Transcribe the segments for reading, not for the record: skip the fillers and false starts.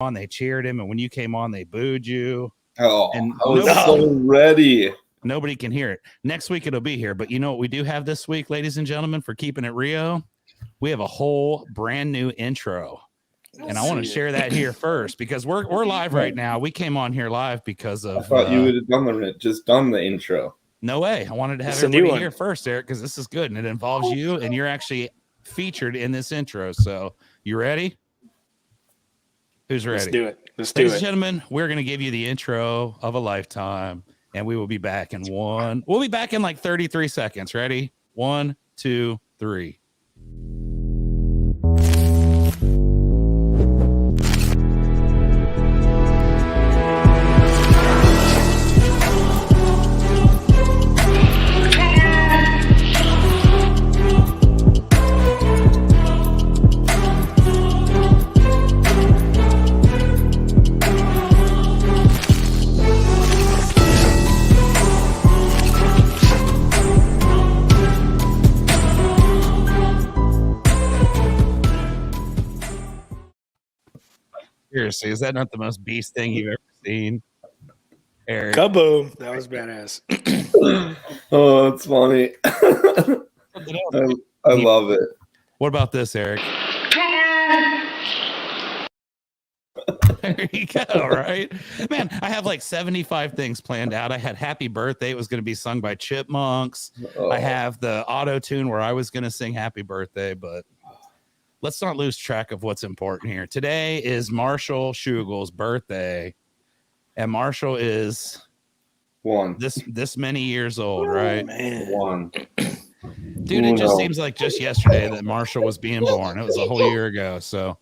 on, they cheered him, and when you came on, they booed you. Oh, and I was so ready. Nobody can hear it. Next week it'll be here, but you know what we do have this week, ladies and gentlemen, for Keeping It Rio? We have a whole brand new intro. And I want to share that here first because we're live right now. We came on here live because of. I thought you would have done the intro. No way. I wanted to have everybody here first, Eric, because this is good and it involves you, and you're actually featured in this intro. So you ready? Who's ready? Let's do it. Ladies and gentlemen, we're going to give you the intro of a lifetime, and we will be back in We'll be back in like 33 seconds. Ready? 1, 2, 3. Seriously, is that not the most beast thing you've ever seen? Eric. Kaboom. That was badass. Oh, it's funny. I love it. What about this, Eric? There you go, right? Man, I have like 75 things planned out. I had Happy Birthday. It was going to be sung by Chipmunks. Oh. I have the auto-tune where I was going to sing Happy Birthday, but let's not lose track of what's important here. Today is Marshall Shugel's birthday, and Marshall is this many years old, right? Man. Dude, it just seems like just yesterday that Marshall was being born. It was a whole year ago. So,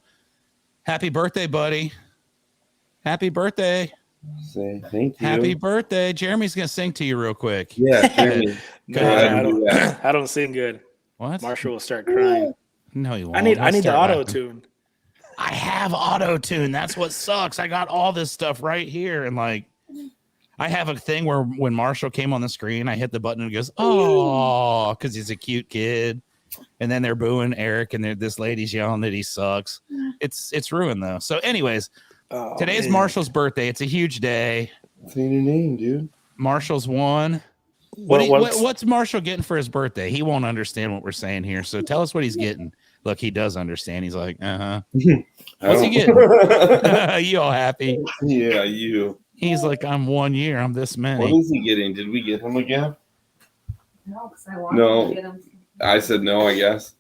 happy birthday, buddy! Happy birthday! Say thank you. Happy birthday! Jeremy's gonna sing to you real quick. Yeah, Jeremy. I don't sing good. What? Marshall will start crying. No, you won't. I need the auto tune. I have auto tune. That's what sucks. I got all this stuff right here, and like, I have a thing where when Marshall came on the screen, I hit the button and it goes, "Oh," because he's a cute kid, and then they're booing Eric, and this lady's yelling that he sucks. It's ruined though. So, anyways, today's Marshall's birthday. It's a huge day. Say your name, dude. Marshall's 1. What's Marshall getting for his birthday? He won't understand what we're saying here. So tell us what he's getting. Look, he does understand. He's like, What's he getting? You all happy? Yeah, you. He's like, I'm 1 year. I'm this many. What is he getting? Did we get him again? No, because I wanted to get him. I said no, I guess.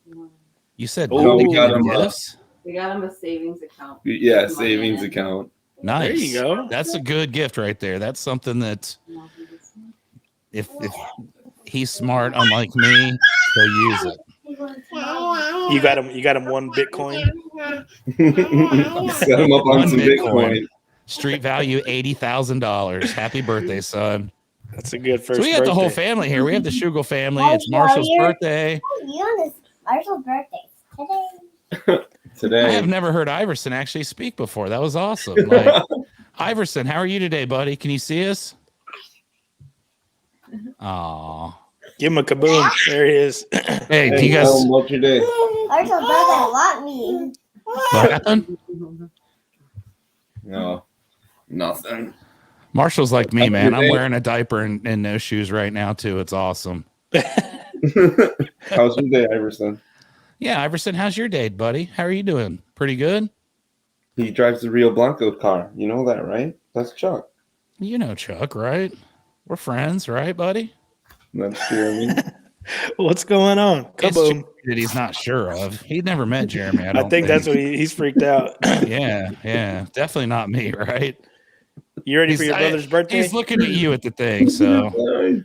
You said no, we got him gifts? We got him a savings account. Yeah, savings account. Nice. There you go. That's a good gift right there. That's something that if he's smart, unlike me, he'll use it. You got him 1 Bitcoin. Set him up on some Bitcoin. Street value $80,000. Happy birthday, son. That's a good first. So we got the whole family here. We have the Shugel family. It's Marshall's birthday. Marshall's birthday today. I have never heard Iverson actually speak before. That was awesome. Like, Iverson, how are you today, buddy? Can you see us? Aw. Give him a kaboom. There he is. Hey, do you guys? What's your day? Marshall's birthday want me. What happened? No, nothing. Marshall's like me, man. I'm wearing a diaper and no shoes right now, too. It's awesome. How's your day, Iverson? Yeah, Iverson, how's your day, buddy? How are you doing? Pretty good? He drives the Rio Blanco car. You know that, right? That's Chuck. You know Chuck, right? We're friends, right, buddy? That's Jeremy. What's going on? Kaboom. That he's not sure of. He'd never met Jeremy. I think that's what he's freaked out. Yeah. Definitely not me, right? You ready for your brother's birthday? He's looking at you at the thing, so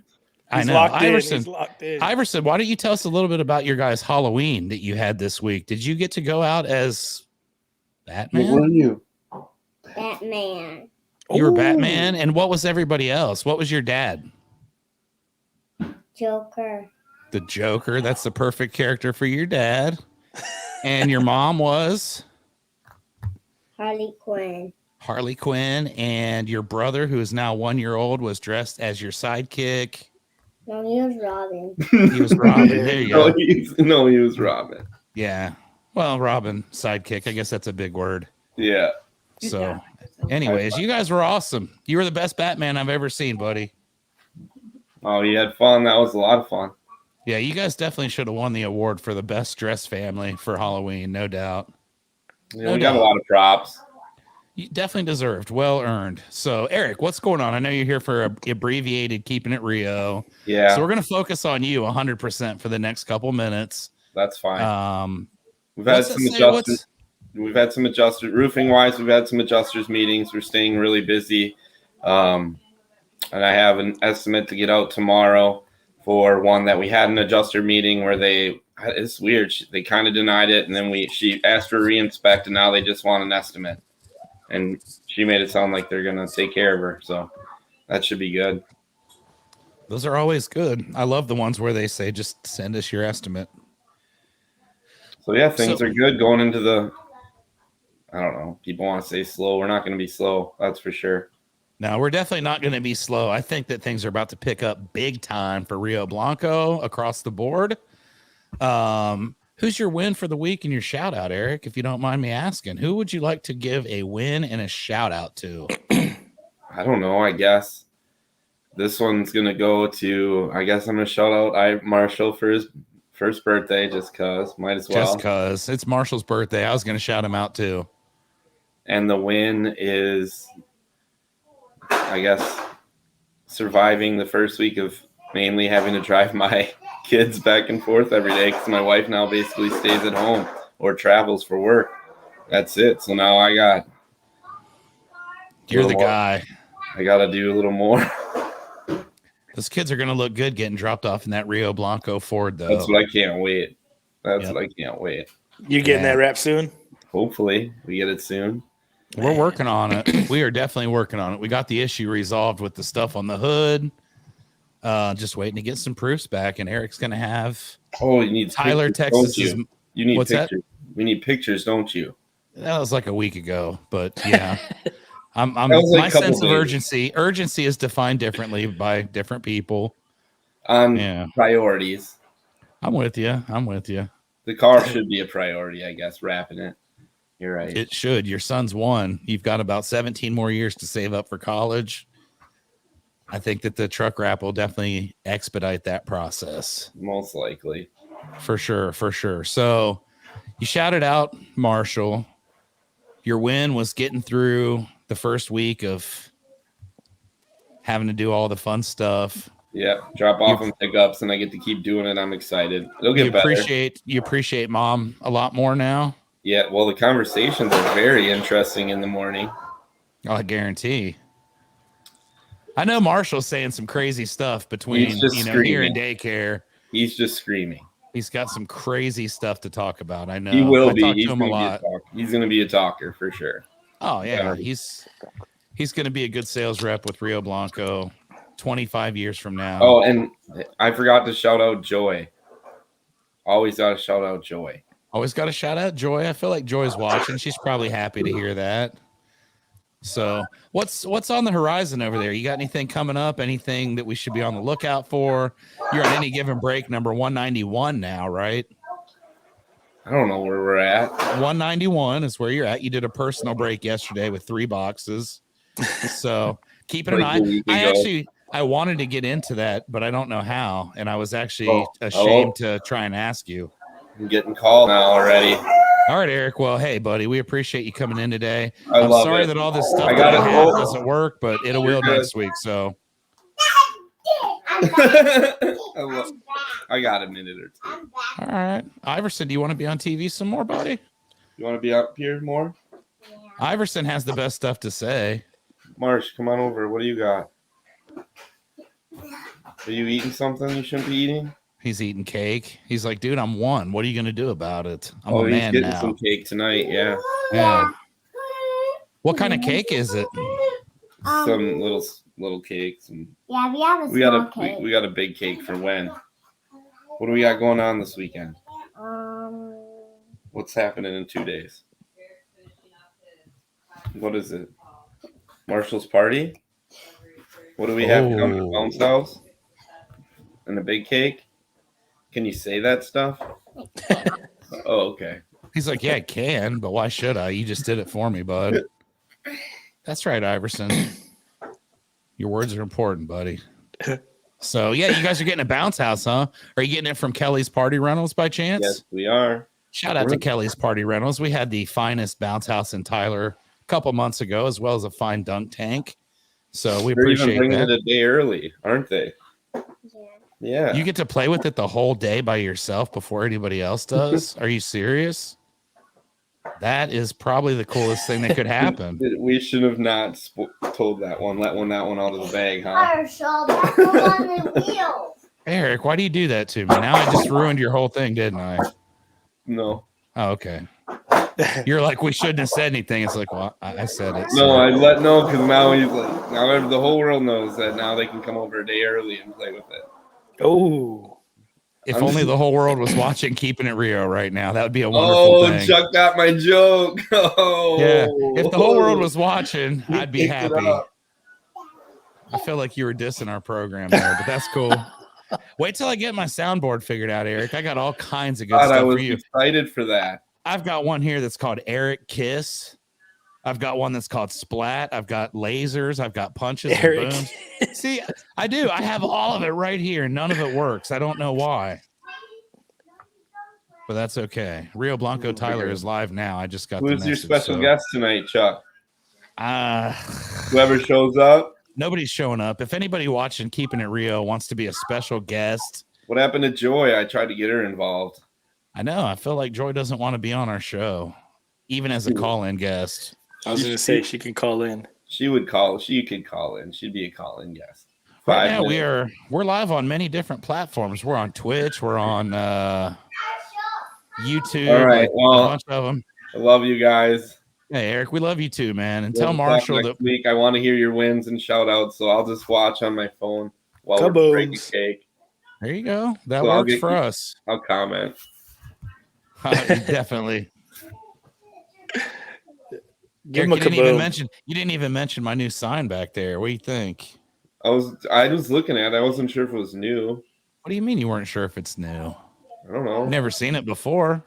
I know. Iverson, locked in. Iverson, why don't you tell us a little bit about your guys' Halloween that you had this week? Did you get to go out as Batman? What were you? Batman. You were Batman, and what was everybody else? What was your dad? Joker. The Joker. That's the perfect character for your dad. And your mom was? Harley Quinn. Harley Quinn. And your brother, who is now 1 year old, was dressed as your sidekick. No, he was Robin. He was Robin. There you go. He was Robin. Yeah. Well, Robin, sidekick. I guess that's a big word. Yeah. So, anyways, you guys were awesome. You were the best Batman I've ever seen, buddy. Oh, you had fun. That was a lot of fun. Yeah, you guys definitely should have won the award for the best dressed family for Halloween, no doubt. Yeah, we got a lot of props. You definitely deserved. Well earned. So, Eric, what's going on? I know you're here for abbreviated Keepin It Rio. Yeah. So we're going to focus on you 100% for the next couple minutes. That's fine. We've what's had it some say? adjusters. We've had some adjusters. Roofing wise, we've had some adjusters meetings. We're staying really busy. And I have an estimate to get out tomorrow for one that we had an adjuster meeting where it's weird. They kind of denied it. And then she asked for a re-inspect, and now they just want an estimate. And she made it sound like they're going to take care of her. So that should be good. Those are always good. I love the ones where they say, just send us your estimate. So, yeah, things are good going into I don't know. People want to say slow. We're not going to be slow. That's for sure. No, we're definitely not going to be slow. I think that things are about to pick up big time for Rio Blanco across the board. Who's your win for the week and your shout out, Eric, if you don't mind me asking? Who would you like to give a win and a shout out to? I don't know. I guess this one's going to go to, I guess I'm going to shout out Marshall for his first birthday just because. Might as well. Just because. It's Marshall's birthday. I was going to shout him out too. And the win is, I guess, surviving the first week of mainly having to drive my kids back and forth every day because my wife now basically stays at home or travels for work. That's it. So now you're the guy. I got to do a little more. Those kids are going to look good getting dropped off in that Rio Blanco Ford, though. That's what I can't wait. What I can't wait. You getting that wrap soon? Hopefully we get it soon. We're working on it. We are definitely working on it. We got the issue resolved with the stuff on the hood. Just waiting to get some proofs back, and Eric's going to have. Oh, you need Tyler, pictures, Texas. You need what's pictures. That? We need pictures, don't you? That was like a week ago, but yeah. My sense of urgency is defined differently by different people. Priorities. I'm with you. The car should be a priority, I guess, wrapping it. You're right. It should. Your son's one. You've got about 17 more years to save up for college. I think that the truck wrap will definitely expedite that process. Most likely. For sure. So you shouted out Marshall. Your win was getting through the first week of having to do all the fun stuff. Yeah, drop off and pickups, and I get to keep doing it. I'm excited. It'll get better. You appreciate mom a lot more now? Yeah, well, the conversations are very interesting in the morning. Oh, I guarantee. I know Marshall's saying some crazy stuff between here and daycare. He's just screaming. He's got some crazy stuff to talk about. I know. He will be. He's going to be a talker for sure. Oh yeah, he's going to be a good sales rep with Rio Blanco 25 years from now. Oh, and I forgot to shout out Joy. Always got to shout out Joy. Always got to shout out Joy. I feel like Joy's watching. She's probably happy to hear that. So what's on the horizon over there? You got anything coming up? Anything that we should be on the lookout for? You're on Any Given Break number 191 now, right? I don't know where we're at. 191 is where you're at. You did a personal break yesterday with 3 boxes. So keeping an eye. I wanted to get into that, but I don't know how. And I was actually ashamed to try and ask you. I'm getting called now already. All right, Eric. Well, hey, buddy, we appreciate you coming in today. I'm sorry that all this stuff that I have doesn't work, but it will next week. So I got a minute or two. All right. Iverson, do you want to be on TV some more, buddy? You want to be up here more? Yeah. Iverson has the best stuff to say. Marsh, come on over. What do you got? Are you eating something you shouldn't be eating? He's eating cake. He's like, dude, I'm one. What are you going to do about it? I'm a man he's getting now. some cake tonight, yeah. What kind of cake is it? Some little cakes. And Yeah, we have a small cake. We got a big cake for when? What do we got going on this weekend? What's happening in 2 days? What is it? Marshall's party? What do we have coming to Bounce House? And a big cake? Can you say that stuff? Oh, okay. He's like, yeah, I can, but why should I? You just did it for me, bud. That's right, Iverson. Your words are important, buddy. So, yeah, you guys are getting a bounce house, huh? Are you getting it from Kelly's Party Rentals by chance? Yes, we are. Shout out to Kelly's Party Rentals. We had the finest bounce house in Tyler a couple months ago, as well as a fine dunk tank. So we They're even appreciate bringing that. it a day early, aren't they? Yeah. You get to play with it the whole day by yourself before anybody else does? Are you serious? That is probably the coolest thing that could happen. We should have not told that one. Let that one out of the bag, huh? Marshall, back on the wheel. Eric, why do you do that to me? Now I just ruined your whole thing, didn't I? No. Oh, okay. You're like, we shouldn't have said anything. It's like, well, I said it. No, I let know because now he's like, now the whole world knows that now they can come over a day early and play with it. Oh. If only the whole world was watching Keepin' It Rio right now. That would be a wonderful thing. Chuck got my joke. Oh. Yeah. If the whole world was watching, I'd be picked it happy. up. I feel like you were dissing our program there, but that's cool. Wait till I get my soundboard figured out, Eric. I got all kinds of good stuff I was for you. excited for that. I've got one here that's called Eric Kiss. I've got one that's called Splat. I've got lasers. I've got punches Eric. and booms. See, I do. I have all of it right here. None of it works. I don't know why. But that's okay. Rio Blanco Tyler is live now. I just got the Who's your message, special so. guest tonight, Chuck? Uh, Whoever shows up. Nobody's showing up. If anybody watching Keepin' It Rio wants to be a special guest. What happened to Joy? I tried to get her involved. I know. I feel like Joy doesn't want to be on our show, even as a call-in guest. I was going to say she can call in. She could call in. She'd be a call-in guest. Right now we're live on many different platforms. We're on Twitch. We're on YouTube. All right. Well, a bunch of them. I love you guys. Hey, Eric, we love you too, man. And We'll tell talk Marshall next that week. I want to hear your wins and shout outs, so I'll just watch on my phone while we're breaking cake. There you go. That So works for us. I'll comment. Definitely. Give Eric, him a kaboom. You didn't even mention my new sign back there. What do you think? I was looking at it. I wasn't sure if it was new. What do you mean you weren't sure if it's new? I don't know. Never seen it before.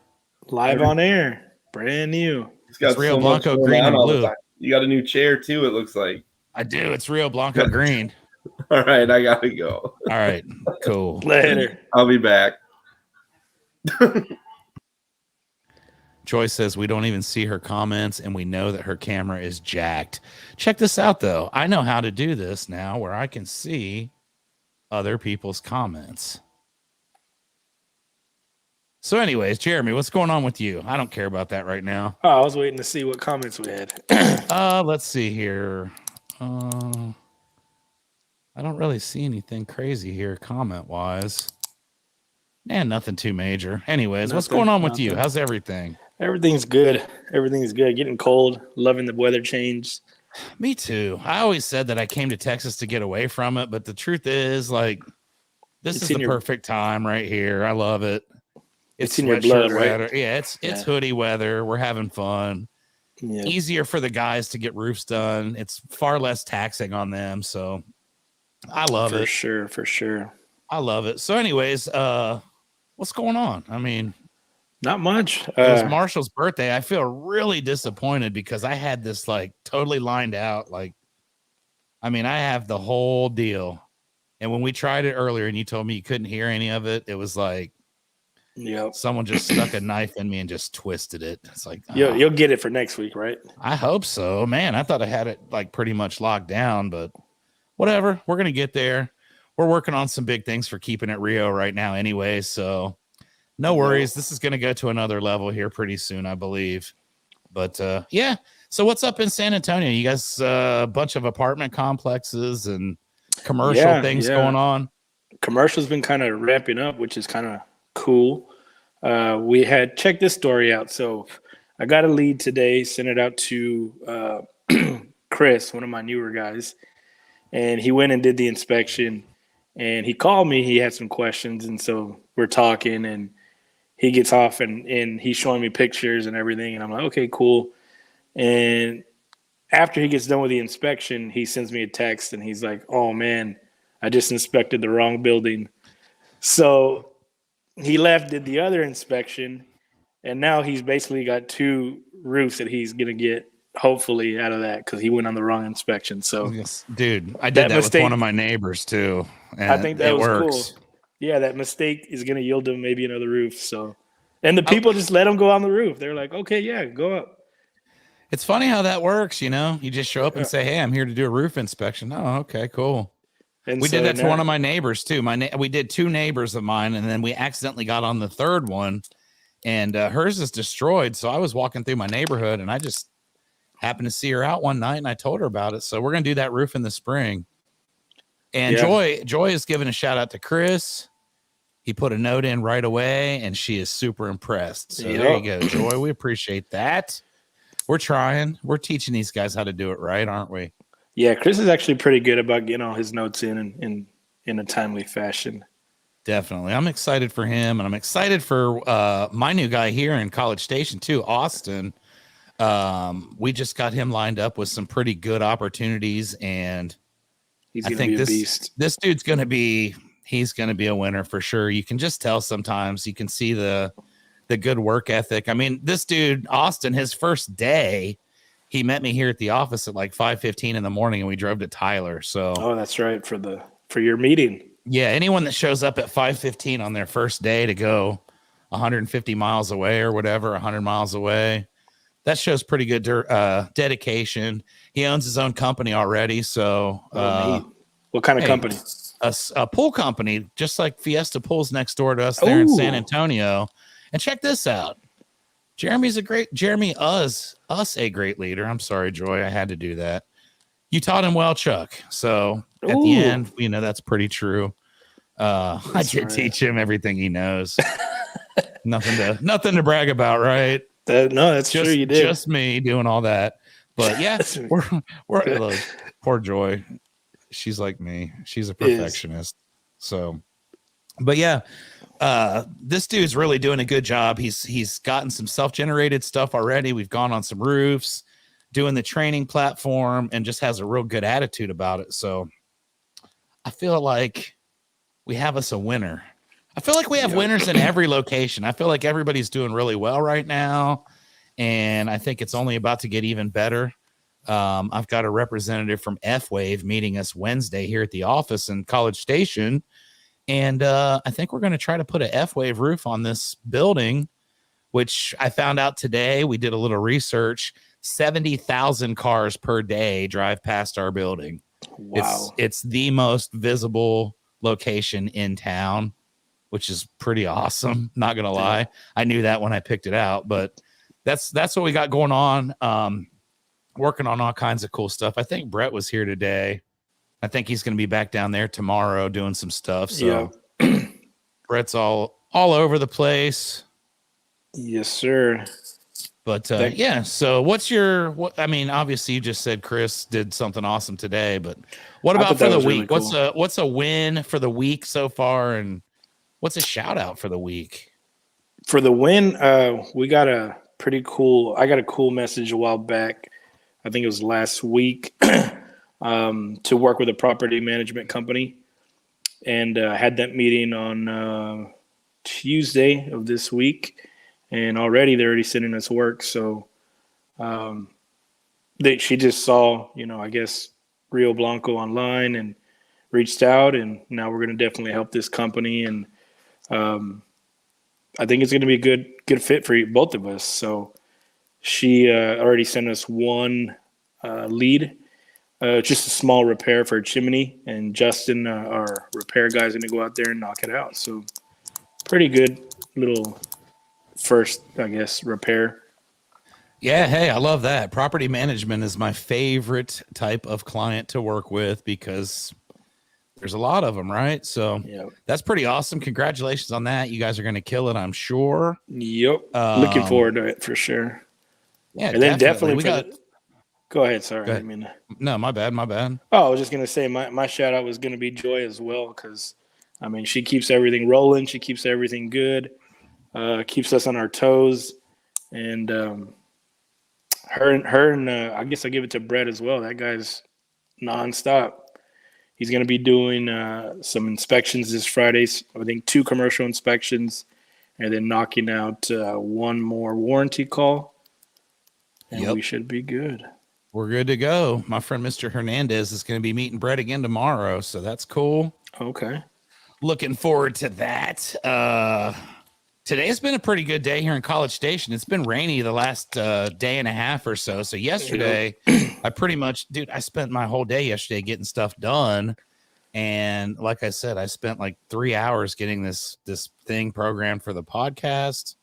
Live on air. Brand new. It's Rio Blanco green and blue. You got a new chair too, it looks like. I do. It's Rio Blanco green. All right, I gotta go. All right, cool. Later. I'll be back. Joy says we don't even see her comments and we know that her camera is jacked. Check this out, though. I know how to do this now where I can see other people's comments. So anyways, Jeremy, what's going on with you? I don't care about that right now. Oh, I was waiting to see what comments we had. Let's see here. I don't really see anything crazy here comment-wise. And nothing too major. Anyways, what's going on with you? How's everything? Everything's good. Everything's good. Getting cold. Loving the weather change. Me too. I always said that I came to Texas to get away from it, but the truth is, like, this is the perfect time right here. I love it. It's in your blood, right? Weather. Yeah, it's hoodie weather. We're having fun. Yeah. Easier for the guys to get roofs done. It's far less taxing on them. So I love it. For sure. I love it. So anyways, what's going on? I mean, not much. It was Marshall's birthday. I feel really disappointed because I had this like totally lined out. Like, I mean, I have the whole deal. And when we tried it earlier and you told me you couldn't hear any of it, it was like, someone just stuck a knife in me and just twisted it. It's like, you'll get it for next week, right? I hope so, man. I thought I had it like pretty much locked down, but whatever. We're going to get there. We're working on some big things for Keepin' It Rio right now anyway. So no worries. This is going to go to another level here pretty soon, I believe. But yeah. So what's up in San Antonio? You guys, a bunch of apartment complexes and commercial things going on? Commercial's been kind of ramping up, which is kind of cool. We had checked this story out. So I got a lead today, sent it out to Chris, one of my newer guys, and he went and did the inspection. And he called me. He had some questions, and so we're talking. And he gets off, and he's showing me pictures and everything. And I'm like, okay, cool. And after he gets done with the inspection, he sends me a text, and he's like, "Oh man, I just inspected the wrong building." So he left, did the other inspection, and now he's basically got 2 roofs that he's going to get hopefully out of that because he went on the wrong inspection. So Yes, dude, I That did that with mistake- one of my neighbors too, and I think that it was works. cool. Yeah, that mistake is going to yield him maybe another roof. So, and the people just let him go on the roof. They're like, okay, yeah, go up. It's funny how that works, you know. You just show up and Yeah. say, "Hey, I'm here to do a roof inspection." Oh, okay, cool. And We so did that to now- one of my neighbors too. We did two neighbors of mine, and then we accidentally got on the third one, and hers is destroyed. So I was walking through my neighborhood, and I just happened to see her out one night, and I told her about it. So we're gonna do that roof in the spring. And Yeah. Joy is giving a shout out to Chris. He put a note in right away, and she is super impressed. So there you go, Joy. We appreciate that. We're trying. We're teaching these guys how to do it right, aren't we? Yeah, Chris is actually pretty good about getting all his notes in a timely fashion. Definitely. I'm excited for him, and I'm excited for my new guy here in College Station too, Austin. We just got him lined up with some pretty good opportunities, and He's I going to think be a beast. this dude's gonna be a winner for sure. You can just tell sometimes. You can see the good work ethic. I mean, this dude, Austin, his first day, he met me here at the office at like 5:15 in the morning, and we drove to Tyler. So Oh, that's right, for your meeting. yeah, anyone that shows up at 5:15 on their first day to go 150 miles away or whatever, 100 miles away, that shows pretty good dedication. He owns his own company already. So Neat. What kind of company? A pool company, just like Fiesta Pools next door to us there in San Antonio. And check this out. Jeremy us a great leader. I'm sorry, Joy. I had to do that. You taught him well, Chuck. So at the end, that's pretty true. I did teach him everything he knows. nothing to brag about, right? That's true. You did. Just me doing all that. But yeah, we're look, poor Joy. She's like me. She's a perfectionist. So, but yeah, this dude's really doing a good job. He's gotten some self-generated stuff already. We've gone on some roofs, doing the training platform, and just has a real good attitude about it. So I feel like we have us a winner. I feel like we have winners in every location. I feel like everybody's doing really well right now, and I think it's only about to get even better. I've got a representative from F-Wave meeting us Wednesday here at the office in College Station. And I think we're going to try to put a F-Wave roof on this building, which I found out today. We did a little research. 70,000 cars per day drive past our building. Wow. It's the most visible location in town, which is pretty awesome. Not going to lie. I knew that when I picked it out, but that's what we got going on. Working on all kinds of cool stuff. I think Brett was here today. I think he's going to be back down there tomorrow doing some stuff. So Brett's all over the place. Yes, sir. But yeah. So obviously you just said Chris did something awesome today, but what about for the week? Really cool. What's a win for the week so far? And what's a shout out for the week? For the win, we got I got a cool message a while back. I think it was last week, to work with a property management company. And I had that meeting on Tuesday of this week. And already they're already sending us work. So she just saw, I guess, Rio Blanco online and reached out. And now we're going to definitely help this company. And I think it's going to be a good fit for both of us. So she already sent us one lead, just a small repair for a chimney, and Justin, our repair guy, is going to go out there and knock it out. So pretty good little first, I guess, repair. Yeah, hey, I love that. Property management is my favorite type of client to work with because there's a lot of them, right? So that's pretty awesome. Congratulations on that. You guys are going to kill it, I'm sure. Yep. Looking forward to it for sure. Yeah, and then definitely go ahead. Sorry. Go ahead. No, my bad. Oh, I was just going to say my shout out was going to be Joy as well. Cause I mean, she keeps everything rolling. She keeps everything good, keeps us on our toes. And her and I guess I give it to Brett as well. That guy's nonstop. He's going to be doing some inspections this Friday. I think 2 commercial inspections, and then knocking out one more warranty call. and we should be good. We're good to go. My friend Mr. Hernandez is going to be meeting Brett again tomorrow, so that's cool. Okay. Looking forward to that. Today's been a pretty good day here in College Station. It's been rainy the last day and a half or so. So yesterday, I pretty much, I spent my whole day yesterday getting stuff done. And like I said, I spent like 3 hours getting this thing programmed for the podcast.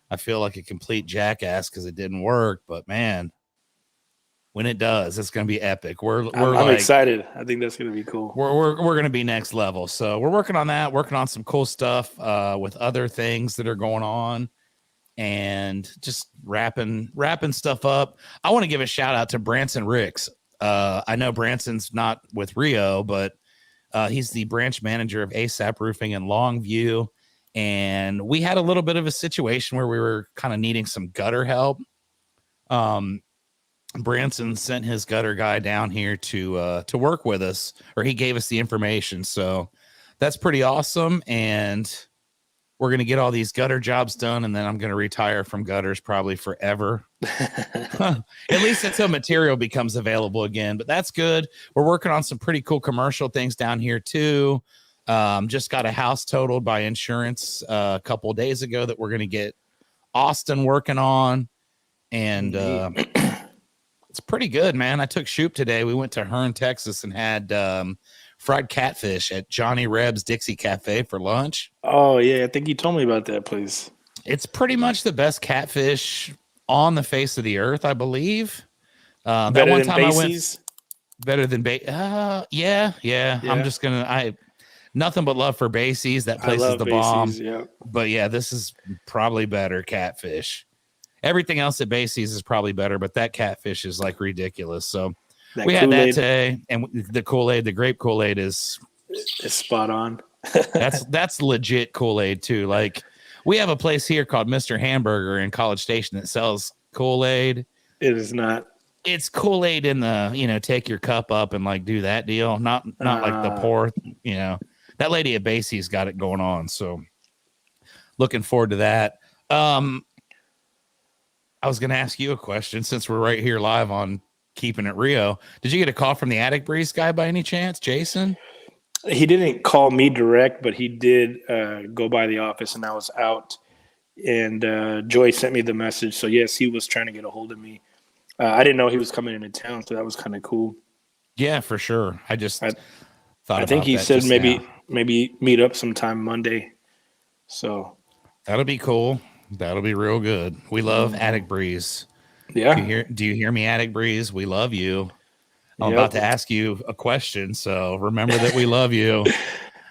I feel like a complete jackass because it didn't work, but man, when it does, it's going to be epic. I'm excited. I think that's going to be cool. We're going to be next level. So we're working on that, working on some cool stuff with other things that are going on, and just wrapping stuff up. I want to give a shout out to Branson Ricks. I know Branson's not with Rio, but he's the branch manager of ASAP Roofing in Longview. And we had a little bit of a situation where we were kind of needing some gutter help. Branson sent his gutter guy down here to work with us, or he gave us the information. So that's pretty awesome. And we're going to get all these gutter jobs done. And then I'm going to retire from gutters probably forever. At least until material becomes available again, but that's good. We're working on some pretty cool commercial things down here too. Just got a house totaled by insurance a couple of days ago that we're going to get Austin working on. And, it's pretty good, man. I took Shoop today. We went to Hearn, Texas, and had fried catfish at Johnny Reb's Dixie Cafe for lunch. Oh, yeah. I think you told me about that place. It's pretty much the best catfish on the face of the earth, I believe. That one time I went better than yeah. I'm just gonna nothing but love for Basie's. That place is the bomb. Yeah. But yeah, this is probably better catfish. Everything else at Basie's is probably better, but that catfish is like ridiculous. So we had that today, and the Kool-Aid, the grape Kool-Aid is spot on. that's legit Kool-Aid too. Like we have a place here called Mr. Hamburger in College Station that sells Kool-Aid. It is not. It's Kool-Aid in the, take your cup up and like do that deal. Not like the pour, that lady at Basie's got it going on. So looking forward to that. I was going to ask you a question since we're right here live on Keepin It Rio. Did you get a call from the Attic Breeze guy by any chance, Jason? He didn't call me direct, but he did go by the office, and I was out. And Joy sent me the message. So, yes, he was trying to get a hold of me. I didn't know he was coming into town, so that was kind of cool. Yeah, for sure. I think he said maybe meet up sometime Monday. So that'll be cool. That'll be real good. We love Attic Breeze. Yeah. Do you hear me, Attic Breeze? We love you. I'm about to ask you a question, so remember that we love you.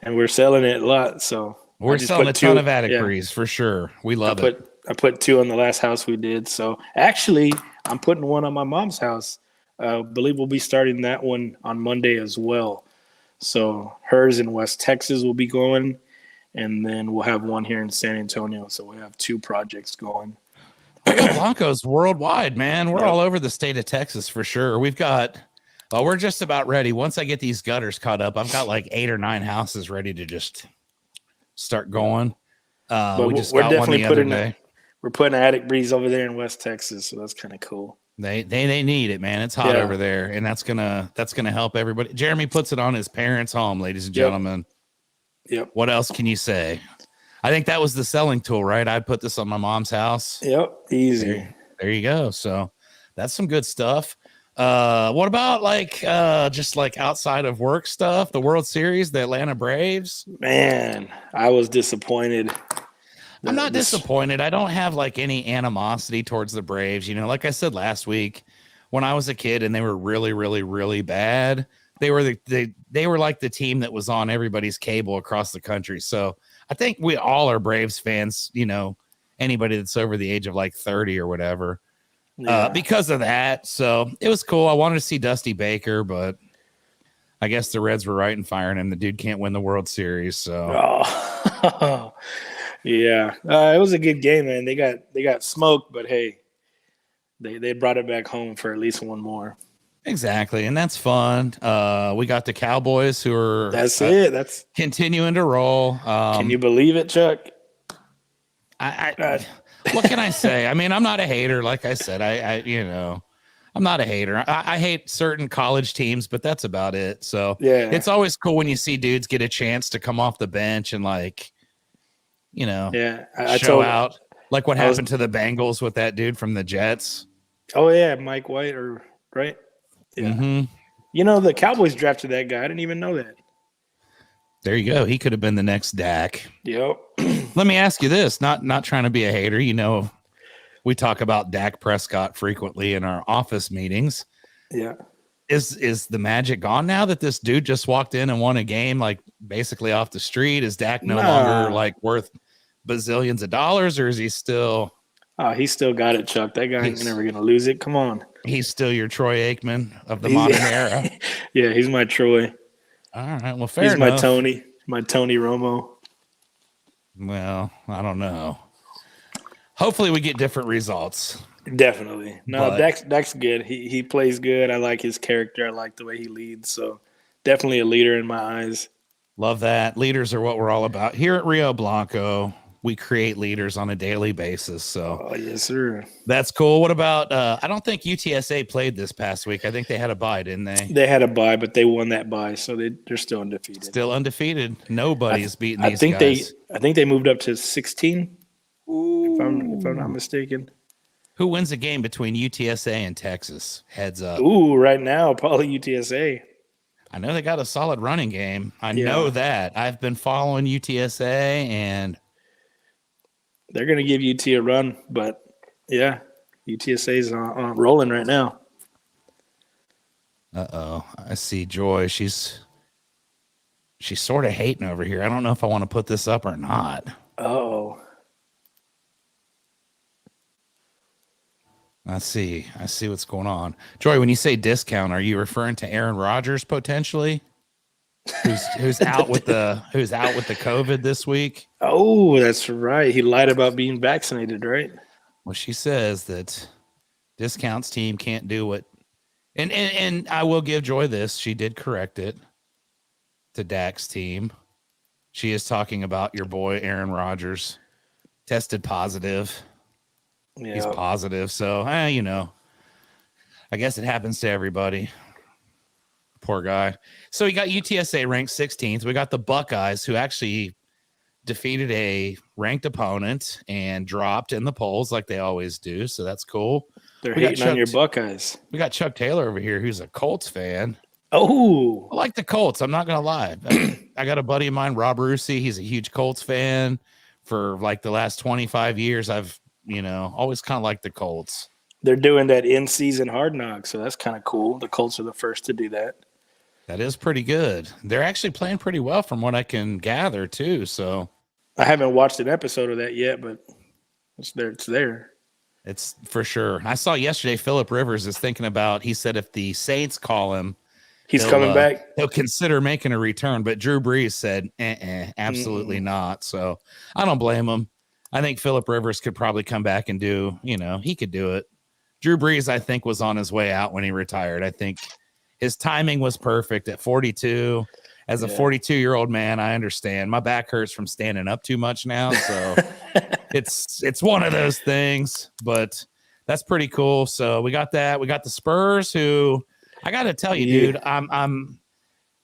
And we're selling it a lot, so we're selling a ton of Attic Breeze for sure. We love it. I put 2 on the last house we did. So actually, I'm putting 1 on my mom's house. I believe we'll be starting that one on Monday as well. So hers in West Texas will be going. And then we'll have 1 here in San Antonio. So we have 2 projects going. Blancos worldwide, man. We're all over the state of Texas for sure. We're just about ready. Once I get these gutters caught up, I've got like 8 or 9 houses ready to just start going. We just got one the other day. We're putting Attic Breeze over there in West Texas. So that's kind of cool. They need it, man. It's hot over there. And that's gonna help everybody. Jeremy puts it on his parents' home, ladies and gentlemen. Yep. What else can you say? I think that was the selling tool, right? I'd put this on my mom's house. Yep. Easy. There you go. So that's some good stuff. What about just like outside of work stuff? The World Series, the Atlanta Braves? Man, I was disappointed. I'm not disappointed. I don't have like any animosity towards the Braves. Like I said last week, when I was a kid and they were really, really, really bad, they were they were like the team that was on everybody's cable across the country. So I think we all are Braves fans, anybody that's over the age of like 30 or whatever, because of that. So it was cool. I wanted to see Dusty Baker, but I guess the Reds were right in firing him. The dude can't win the World Series. So, yeah, it was a good game, man. They got smoked, but hey, they brought it back home for at least 1 more. Exactly, and that's fun. We got the Cowboys who are that's continuing to roll. Can you believe it, Chuck? I What can I say? I mean, I'm not a hater. Like I said, I'm not a hater. I hate certain college teams, but that's about it. So Yeah. it's always cool when you see dudes get a chance to come off the bench and like, Yeah. show out. Like what I was- happened to the Bengals with that dude from the Jets. Oh yeah, Mike White, right? Yeah. Mm-hmm. The Cowboys drafted that guy. I didn't even know that. There you go. He could have been the next Dak. Yep. Let me ask you this, not trying to be a hater. We talk about Dak Prescott frequently in our office meetings. Yeah. Is the magic gone now that this dude just walked in and won a game like basically off the street? Is Dak no longer like worth bazillions of dollars, or is he still? Oh, he still got it, Chuck. That guy ain't never gonna lose it. Come on. He's still your Troy Aikman of the modern era. Yeah, he's my Troy. All right, well, fair He's enough. my Tony Romo. Well, I don't know. Hopefully, we get different results. Definitely. No, But- Dak's good. He plays good. I like his character. I like the way he leads. So definitely a leader in my eyes. Love that. Leaders are what we're all about here at Rio Blanco. We create leaders on a daily basis. So Oh yes, sir. that's cool. What about? I don't think UTSA played this past week. I think they had a bye, didn't they? They had a bye, but they won that bye, so they're still undefeated. Still undefeated. Nobody's beating I these think guys. I think they moved up to 16. If I'm not mistaken. Who wins a game between UTSA and Texas? Heads up. Ooh, right now probably UTSA. I know they got a solid running game. I Yeah. know that. I've been following UTSA, and They're gonna give UT a run, but yeah, UTSA's on rolling right now. I see Joy. She's sort of hating over here. I don't know if I want to put this up or not. Oh, I see what's going on. Joy, when you say discount, are you referring to Aaron Rodgers potentially? Who's out with the COVID this week? oh, that's right. He lied about being vaccinated, right? Well, she says that discounts team can't do what, and I will give Joy this. She did correct it to Dak's team. She is talking about your boy Aaron Rodgers tested positive. Yeah. He's positive, so I guess it happens to everybody. Poor guy. So we got UTSA ranked 16th. We got the Buckeyes, who actually defeated a ranked opponent and dropped in the polls like they always do. So that's cool. They're We got hating on your Chuck- Buckeyes. We got Chuck Taylor over here, who's a Colts fan. Oh, I like the Colts. I'm not gonna lie. I got a buddy of mine, Rob Rusi. He's a huge Colts fan. For like the last 25 years, I've always kind of liked the Colts. they're doing that in-season Hard Knocks, so that's kind of cool. The Colts are the first to do that. That is pretty good. They're actually playing pretty well from what I can gather too. So I haven't watched an episode of that yet, but it's there. It's there. it's for sure. I saw yesterday Phillip Rivers is thinking about, he said if the Saints call him, He's he'll, coming back. he'll consider making a return. But Drew Brees said, absolutely not. So I don't blame him. I think Phillip Rivers could probably come back and do, he could do it. Drew Brees, I think, was on his way out when he retired. I think his timing was perfect at 42. As a 42-year-old man, I understand. My back hurts from standing up too much now. So it's one of those things, but that's pretty cool. So we got that. We got the Spurs, who I got to tell you, dude, I'm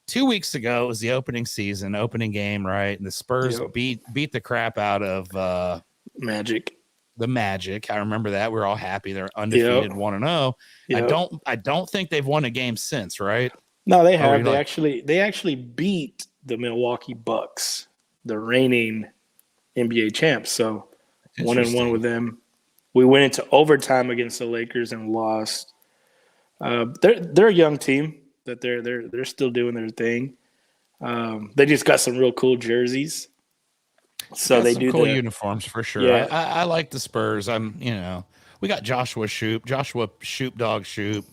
2 weeks ago, it was the opening game, right? And the Spurs beat the crap out of Magic. the Magic. I remember that. We were all happy. They're undefeated 1-0. Yep. I don't think they've won a game since, right? No, they Are have. we They actually beat the Milwaukee Bucks, the reigning NBA champs. So 1-1 with them. We went into overtime against the Lakers and lost. They're a young team that they're still doing their thing. They just got some real cool jerseys. So Got they some do cool the uniforms for sure. Yeah. I like the Spurs. We got Joshua Shoop Dog Shoop.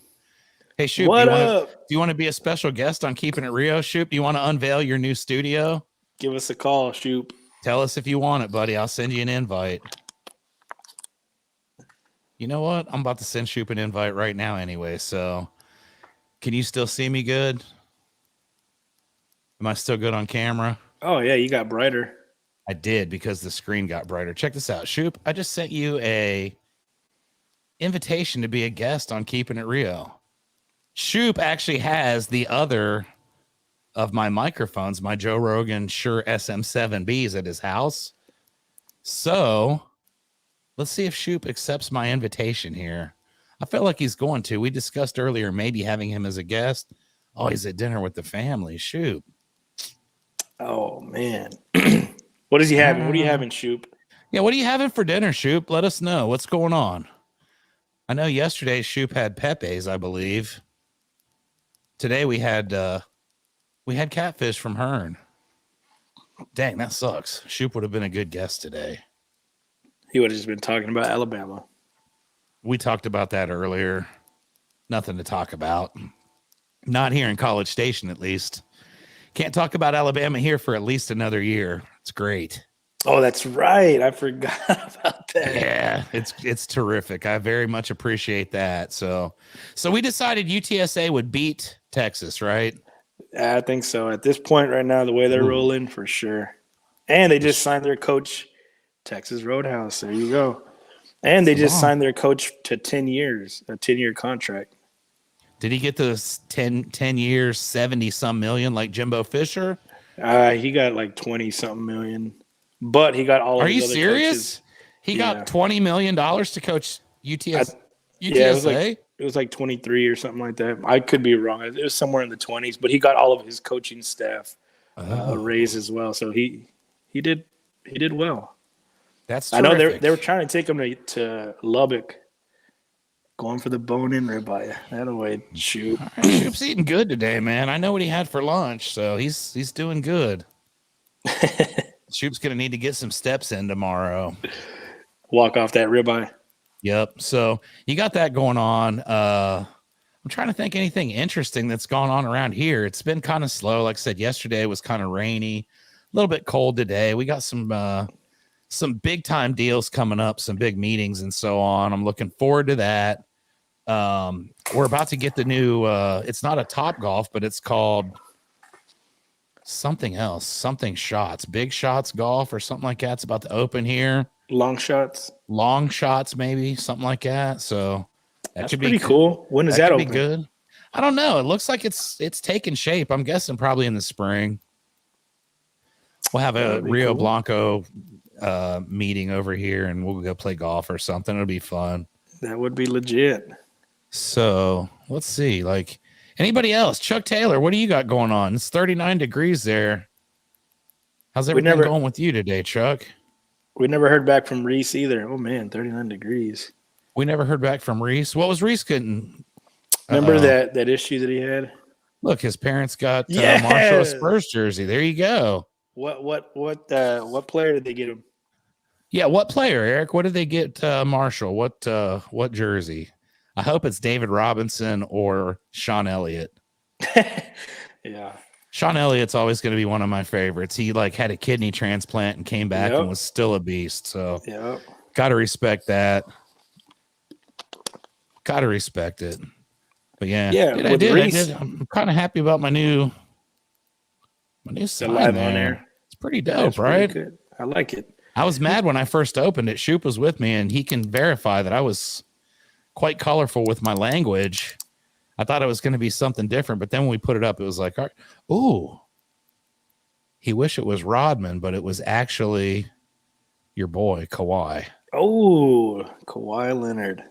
Hey Shoop, What do up? you want to be a special guest on Keeping It Rio? Shoop, do you want to unveil your new studio? Give us a call, Shoop. Tell us if you want it, buddy. I'll send you an invite. You know what? I'm about to send Shoop an invite right now anyway. So can you still see me good? Am I still good on camera? Oh yeah, you got brighter. I did because the screen got brighter. Check this out, Shoop. I just sent you a invitation to be a guest on Keepin' It Rio. Shoop actually has the other of my microphones, my Joe Rogan Shure SM7Bs at his house. So let's see if Shoop accepts my invitation here. I felt like he's going to. We discussed earlier maybe having him as a guest. Oh, he's at dinner with the family. Shoop. Oh, man. What is he having? What are you having, Shoop? Yeah, what are you having for dinner, Shoop? Let us know. What's going on? I know yesterday Shoop had Pepe's, I believe. Today we had catfish from Hearn. Dang, that sucks. Shoop would have been a good guest today. He would have just been talking about Alabama. We talked about that earlier. Nothing to talk about. Not here in College Station, at least. Can't talk about Alabama here for at least another year. It's great. Oh, that's right. I forgot about that. Yeah, it's terrific. I very much appreciate that. So we decided UTSA would beat Texas, right? I think so. At this point right now, the way they're rolling, for sure. And they just signed their coach, Texas Roadhouse. There you go. And they just signed their coach to 10 years, a 10-year contract. Did he get those 10 years, 70-some million like Jimbo Fisher? He got like 20-something million. But he got all of his other coaches. Are you serious? He got $20 million to coach UTSA? Yeah, it was like 23 or something like that. I could be wrong. It was somewhere in the 20s, but he got all of his coaching staff a raise as well. So he did well. That's terrific. I know they were trying to take him to Lubbock, going for the bone-in ribeye. That way, Shoop. Right, Shoop's eating good today, man. I know what he had for lunch, so he's doing good. Shoop's gonna need to get some steps in tomorrow. Walk off that ribeye. Yep. So you got that going on. I'm trying to think anything interesting that's gone on around here. It's been kind of slow. Like I said, yesterday was kind of rainy, a little bit cold today. We got some big time deals coming up, some big meetings and so on. I'm looking forward to that. We're about to get the new, it's not a Top Golf, but it's called something else, something shots, big shots golf or something like that. It's about to open here. Long shots, maybe something like that. So that's pretty cool. When does that open? Be good. I don't know. It looks like it's taking shape. I'm guessing probably in the spring. We'll have a Rio Blanco meeting over here, and we'll go play golf or something. It'll be fun. That would be legit. So let's see. Like anybody else? Chuck Taylor, what do you got going on? It's 39 degrees there. How's everything going with you today, Chuck? We never heard back from Reese either. Oh, man, 39 degrees. We never heard back from Reese. What was Reese getting? Remember that issue that he had? Look, his parents got Marshall Spurs jersey. There you go. What player did they get him? Yeah, what player, Eric? What did they get Marshall? What jersey? I hope it's David Robinson or Sean Elliott. Yeah. Sean Elliott's always going to be one of my favorites. He had a kidney transplant and came back and was still a beast. So got to respect that. Got to respect it. But yeah, I did. I'm kind of happy about my new sign there. It's pretty dope, right? Pretty good. I like it. I was mad when I first opened it. Shoop was with me, and he can verify that I was quite colorful with my language. I thought it was going to be something different, but then when we put it up, it was like, ooh, he wished it was Rodman, but it was actually your boy, Kawhi. Oh, Kawhi Leonard.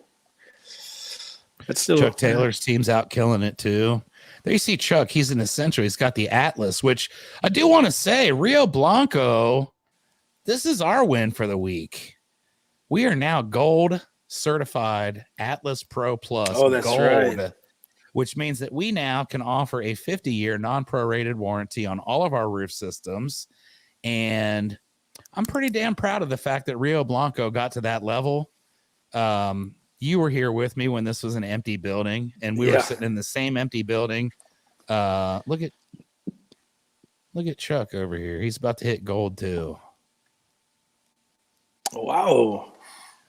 That's still Chuck Taylor's team's out killing it too. There you see Chuck. He's an essential. He's got the Atlas, which I do want to say, Rio Blanco, this is our win for the week. We are now gold certified Atlas Pro Plus. Oh, that's gold, right. Which means that we now can offer a 50-year non-prorated warranty on all of our roof systems. And I'm pretty damn proud of the fact that Rio Blanco got to that level. You were here with me when this was an empty building, and we were sitting in the same empty building. Look at Chuck over here. He's about to hit gold too. Wow.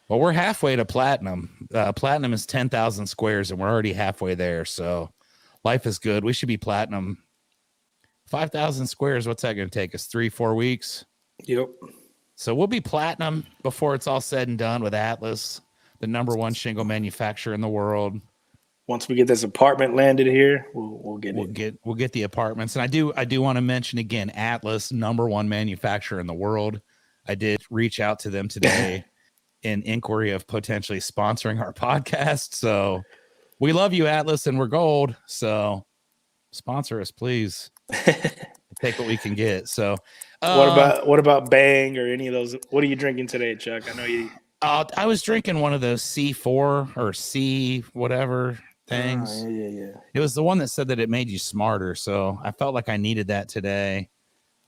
Well, we're halfway to platinum. Platinum is 10,000 squares, and we're already halfway there. So life is good. We should be platinum. 5,000 squares. What's that going to take us? 3-4 weeks? Yep. So we'll be platinum before it's all said and done with Atlas, the #1 shingle manufacturer in the world. Once we get this apartment landed here, we'll get the apartments. And I do want to mention again, Atlas, #1 manufacturer in the world. I did reach out to them today in inquiry of potentially sponsoring our podcast. So we love you, Atlas, and we're gold. So sponsor us, please. Take what we can get. So what about Bang or any of those? What are you drinking today, Chuck? I know you. I was drinking one of those C4 or C whatever things. Yeah. It was the one that said that it made you smarter. So I felt like I needed that today.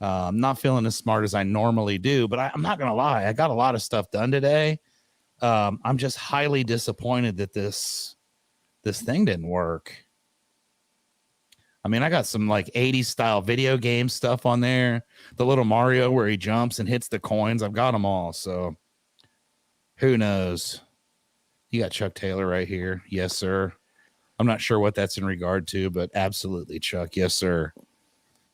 I'm not feeling as smart as I normally do, but I'm not going to lie. I got a lot of stuff done today. I'm just highly disappointed that this thing didn't work. I mean, I got some like 80s style video game stuff on there. The little Mario where he jumps and hits the coins. I've got them all. So who knows? You got Chuck Taylor right here. Yes, sir. I'm not sure what that's in regard to, but absolutely, Chuck. Yes, sir.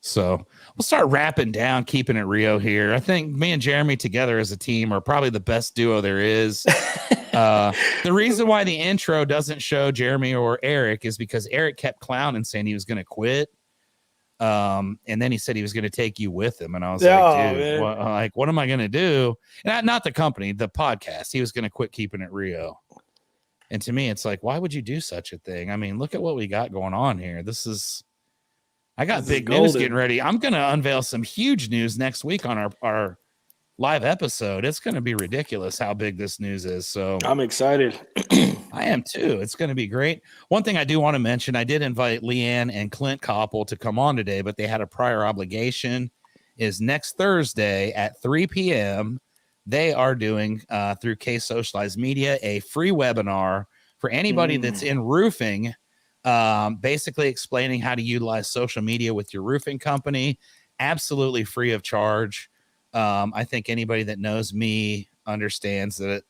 So we'll start wrapping down, keeping it Rio here. I think me and Jeremy together as a team are probably the best duo there is. The reason why the intro doesn't show Jeremy or Eric is because Eric kept clowning, saying he was going to quit. And then he said he was going to take you with him. And I was like, dude, what am I going to do? And not the company, the podcast. He was going to quit Keeping It Rio. And to me, it's like, why would you do such a thing? I mean, look at what we got going on here. I got big news getting ready. I'm going to unveil some huge news next week on our live episode. It's going to be ridiculous how big this news is. So I'm excited. I am too. It's going to be great. One thing I do want to mention, I did invite Leanne and Clint Koppel to come on today, but they had a prior obligation. Is next Thursday at 3 p.m. They are doing through Case Socialized Media a free webinar for anybody that's in roofing, basically explaining how to utilize social media with your roofing company, absolutely free of charge. I think anybody that knows me understands that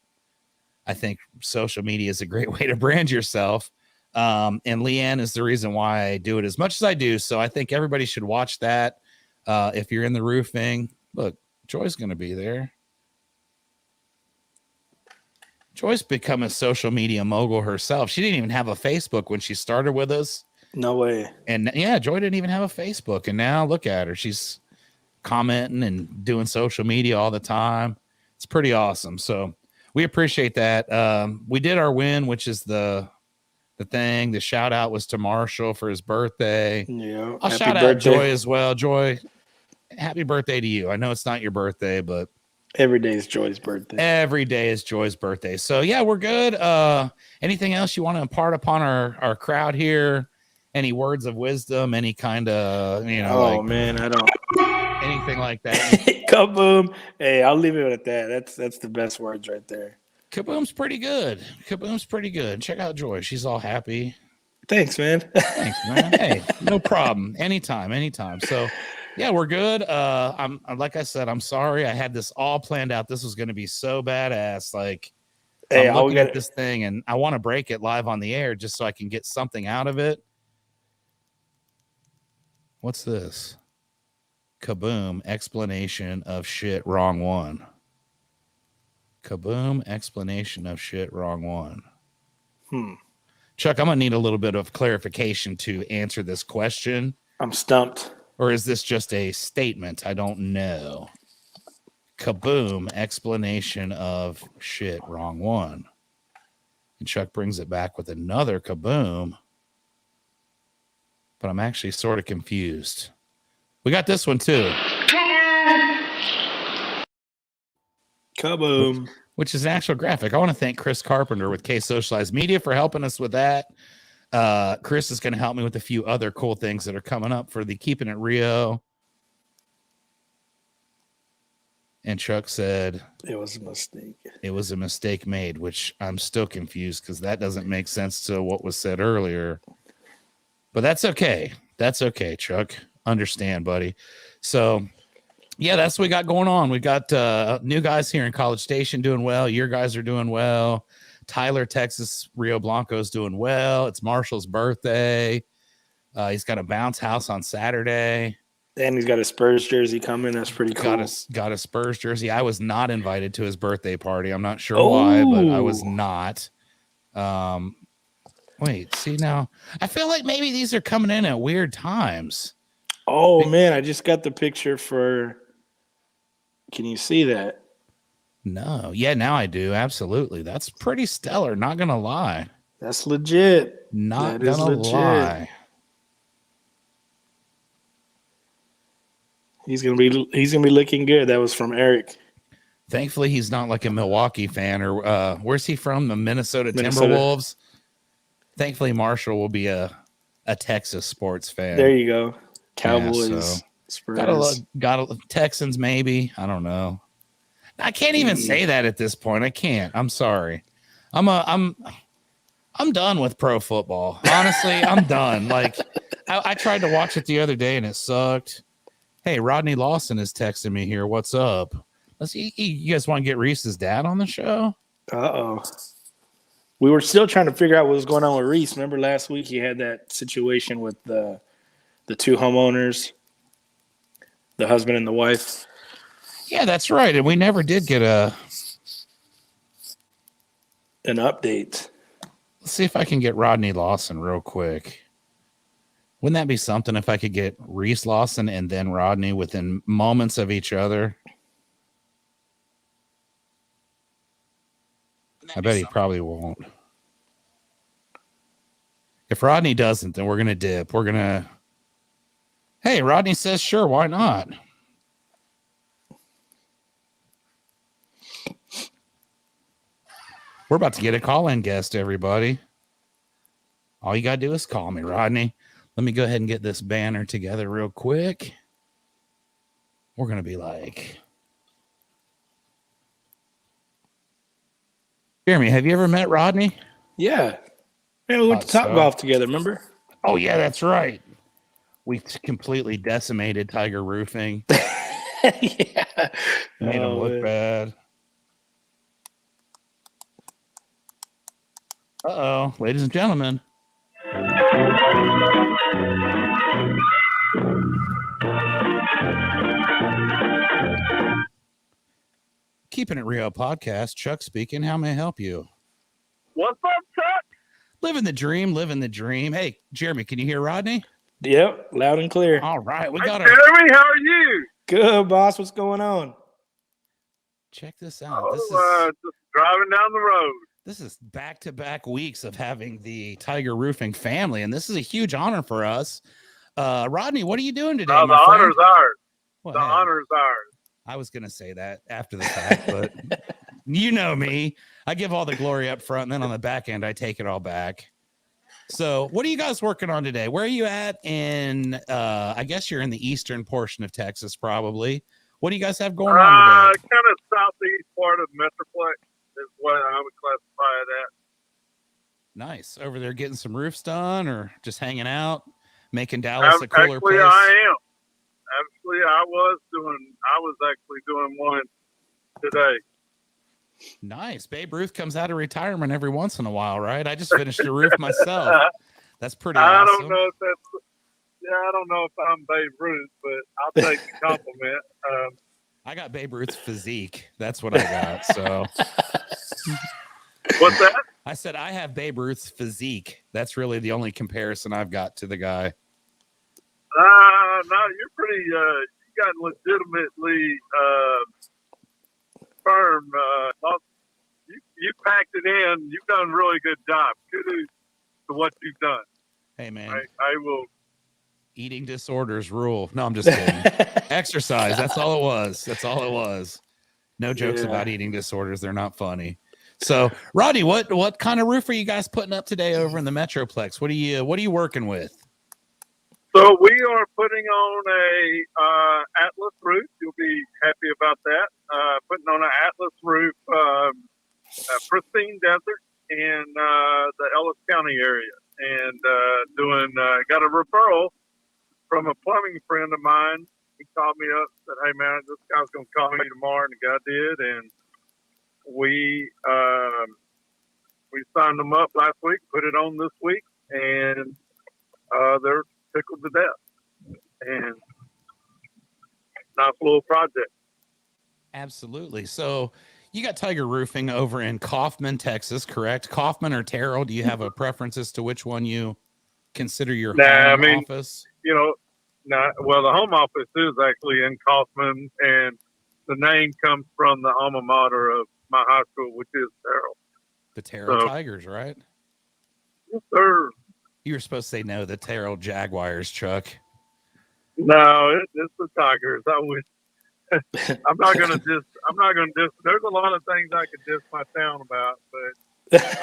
I think social media is a great way to brand yourself. And Leanne is the reason why I do it as much as I do. So I think everybody should watch that. If you're in the roofing, look, Joy's going to be there. Joy's become a social media mogul herself. She didn't even have a Facebook when she started with us. No way. And yeah, Joy didn't even have a Facebook. And now look at her. She's commenting and doing social media all the time. It's pretty awesome. So we appreciate that. We did our win, which is the thing. The shout out was to Marshall for his birthday. Yeah. I'll shout out Joy as well. Joy, happy birthday to you. I know it's not your birthday, but every day is Joy's birthday. Every day is Joy's birthday. So yeah, we're good. Anything else you want to impart upon our crowd here? Any words of wisdom? Any kind of, man, I don't. Anything like that? Kaboom. Hey, I'll leave it at that. That's the best words right there. Kaboom's pretty good. Kaboom's pretty good. Check out Joy. She's all happy. Thanks, man. Thanks, man. Hey, no problem. Anytime. So yeah, we're good. I'm like I said, I'm sorry. I had this all planned out. This was going to be so badass. Like, hey, I'm looking at this thing and I want to break it live on the air just so I can get something out of it. What's this? Kaboom, explanation of shit, wrong one. Kaboom, explanation of shit, wrong one. Chuck, I'm going to need a little bit of clarification to answer this question. I'm stumped. Or is this just a statement? I don't know. Kaboom, explanation of shit, wrong one. And Chuck brings it back with another kaboom. But I'm actually sort of confused. We got this one too. Kaboom. Which is an actual graphic. I want to thank Chris Carpenter with K Socialized Media for helping us with that. Chris is going to help me with a few other cool things that are coming up for the Keeping It Rio. And Chuck said it was a mistake. It was a mistake made, which I'm still confused because that doesn't make sense to what was said earlier. But that's okay. That's okay, Chuck. Understand, buddy. So, yeah, that's what we got going on. We got new guys here in College Station doing well. Your guys are doing well. Tyler, Texas, Rio Blanco's doing well. It's Marshall's birthday. He's got a bounce house on Saturday. And he's got a Spurs jersey coming. That's pretty cool. Got a Spurs jersey. I was not invited to his birthday party. I'm not sure why, but I was not. Wait, see now, I feel like maybe these are coming in at weird times. Oh man, I just got the picture for. Can you see that? No, yeah, now I do. Absolutely, that's pretty stellar. Not gonna lie. That's legit. Not That is gonna legit. lie. He's gonna be looking good. That was from Eric. Thankfully, he's not like a Milwaukee fan or where's he from? The Minnesota Minnesota. Timberwolves. Thankfully, Marshall will be a Texas sports fan. There you go. Cowboys. Yeah, so Spurs. gotta Texans maybe. I don't know. I can't even say that at this point. I can't. I'm sorry. I'm done with pro football. Honestly, I'm done. Like I tried to watch it the other day and it sucked. Hey, Rodney Lawson is texting me here. What's up? Let's see. You guys want to get Reese's dad on the show? Uh-oh. We were still trying to figure out what was going on with Reese. Remember last week he had that situation with the two homeowners, the husband and the wife. Yeah, that's right. And we never did get an update. Let's see if I can get Rodney Lawson real quick. Wouldn't that be something if I could get Reese Lawson and then Rodney within moments of each other? I bet he probably won't. If Rodney doesn't, then we're going to dip. We're going to... Hey, Rodney says, sure, why not? We're about to get a call-in guest, everybody. All you got to do is call me, Rodney. Let me go ahead and get this banner together real quick. We're going to be like... Jeremy, have you ever met Rodney? Yeah. Man, we went to Top Golf together, remember? Oh, yeah, that's right. We completely decimated Tiger Roofing. Yeah. Made him look bad. Uh-oh, ladies and gentlemen. Keepin It Rio podcast. Chuck speaking. How may I help you? What's up, Chuck? Living the dream, living the dream. Hey, Jeremy, can you hear Rodney? Yep, loud and clear. All right, we Hey, got Jeremy, how are you? Good, boss. What's going on? Check this out. Oh, This is just driving down the road. This is back-to-back weeks of having the Tiger Roofing family, and this is a huge honor for us. Rodney, what are you doing today? The my friend? honor's ours. Well, The hey, honor's ours. I was going to say that after the fact, but you know me. I give all the glory up front, and then on the back end, I take it all back. So what are you guys working on today? Where are you at in, I guess you're in the eastern portion of Texas, probably. What do you guys have going on today? Kind of southeast part of Metroplex is what I would classify it at. Nice. Over there getting some roofs done or just hanging out, making Dallas a cooler Actually, place? I am. Actually, I was actually doing one today. Nice. Babe Ruth comes out of retirement every once in a while, right? I just finished a roof myself. That's pretty I awesome. don't know if that's... Yeah, I don't know if I'm Babe Ruth, but I'll take the compliment. I got Babe Ruth's physique. That's what I got. So What's that? I said I have Babe Ruth's physique. That's really the only comparison I've got to the guy. No, you're pretty. You got legitimately firm. You packed it in. You've done a really good job. Kudos to what you've done. Hey, man. I will. Eating disorders rule. No, I'm just kidding. Exercise. That's all it was. That's all it was. No jokes about eating disorders. They're not funny. So, Rodney, what kind of roof are you guys putting up today over in the Metroplex? What are you working with? So we are putting on a Atlas roof. You'll be happy about that. Putting on an Atlas roof, pristine desert in the Ellis County area, and got a referral from a plumbing friend of mine. He called me up, said, "Hey man, this guy's gonna call me tomorrow," and the guy did, and we signed them up last week, put it on this week, and they're tickled to death. And little project. Absolutely. So you got Tiger Roofing over in Kaufman, Texas, correct? Kaufman or Terrell? Do you have a preference as to which one you consider your home office? You know, well, the home office is actually in Kaufman, and the name comes from the alma mater of my high school, which is Terrell. The Terrell Tigers, right? Yes, sir. You were supposed to say no, the Terrell Jaguars, Chuck. No, it's the Tigers. I wish. I'm not gonna diss. There's a lot of things I could diss my town about, but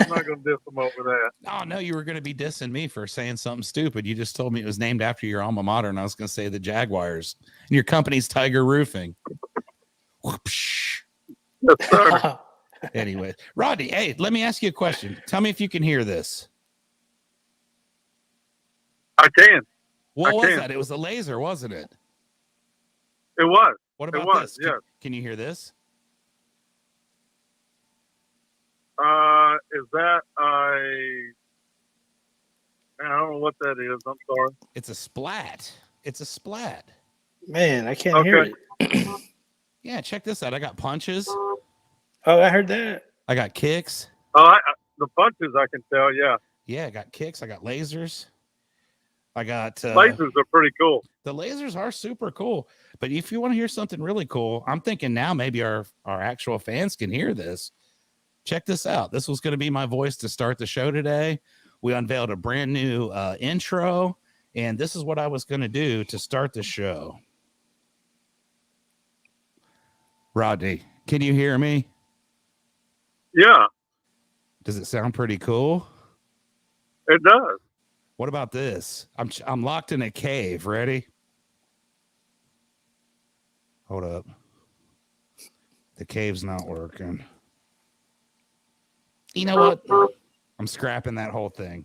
I'm not gonna diss them over that. Oh no, you were gonna be dissing me for saying something stupid. You just told me it was named after your alma mater, and I was gonna say the Jaguars. And your company's Tiger Roofing. Whoopsh. Yes, sir. Anyway, Rodney, hey, let me ask you a question. Tell me if you can hear this. I can. What was that? It was a laser, wasn't it? It was. What about this? Yes. Can you hear this? Is that I don't know what that is. I'm sorry. It's a splat. It's a splat. Man, I can't hear it. Yeah, check this out. I got punches. Oh, I heard that. I got kicks. The punches I can tell. Yeah. Yeah, I got kicks. I got lasers. I got lasers are pretty cool. The lasers are super cool. But if you want to hear something really cool, I'm thinking now maybe our actual fans can hear this. Check this out. This was going to be my voice to start the show today. We unveiled a brand new intro, and this is what I was going to do to start the show. Rodney, can you hear me? Yeah. Does it sound pretty cool? It does. What about this? I'm locked in a cave. Ready? Hold up. The cave's not working. You know what? I'm scrapping that whole thing.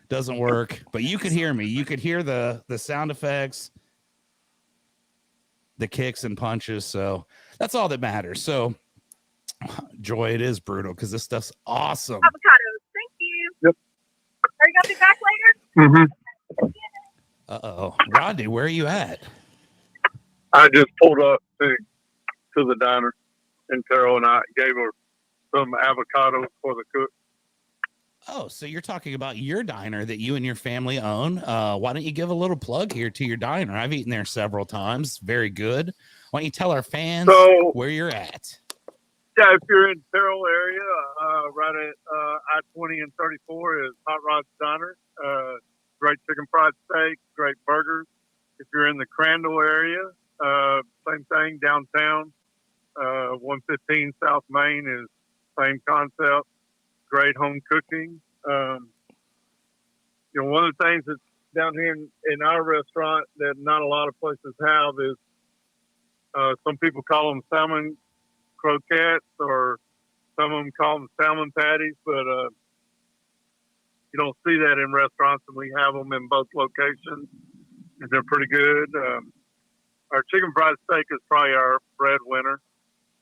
Doesn't work, but you could hear me. You could hear the sound effects, the kicks and punches. So that's all that matters. So, Joy, it is brutal because this stuff's awesome. Avocados. Thank you. Yep. Are you going to be back later? Mm-hmm. Uh-oh. Rodney, where are you at? I just pulled up to the diner, and Carol and I gave her some avocados for the cook. Oh, so you're talking about your diner that you and your family own. Why don't you give a little plug here to your diner? I've eaten there several times. Very good. Why don't you tell our fans where you're at? Yeah, if you're in Terrell area, right at I-20 and 34 is Hot Rod's Diner. Great chicken fried steak, great burgers. If you're in the Crandall area, same thing, downtown. 115 South Main is same concept. Great home cooking. One of the things that's down here in our restaurant that not a lot of places have is some people call them salmon croquettes, or some of them call them salmon patties, but you don't see that in restaurants, and we have them in both locations, and they're pretty good. Our chicken fried steak is probably our breadwinner,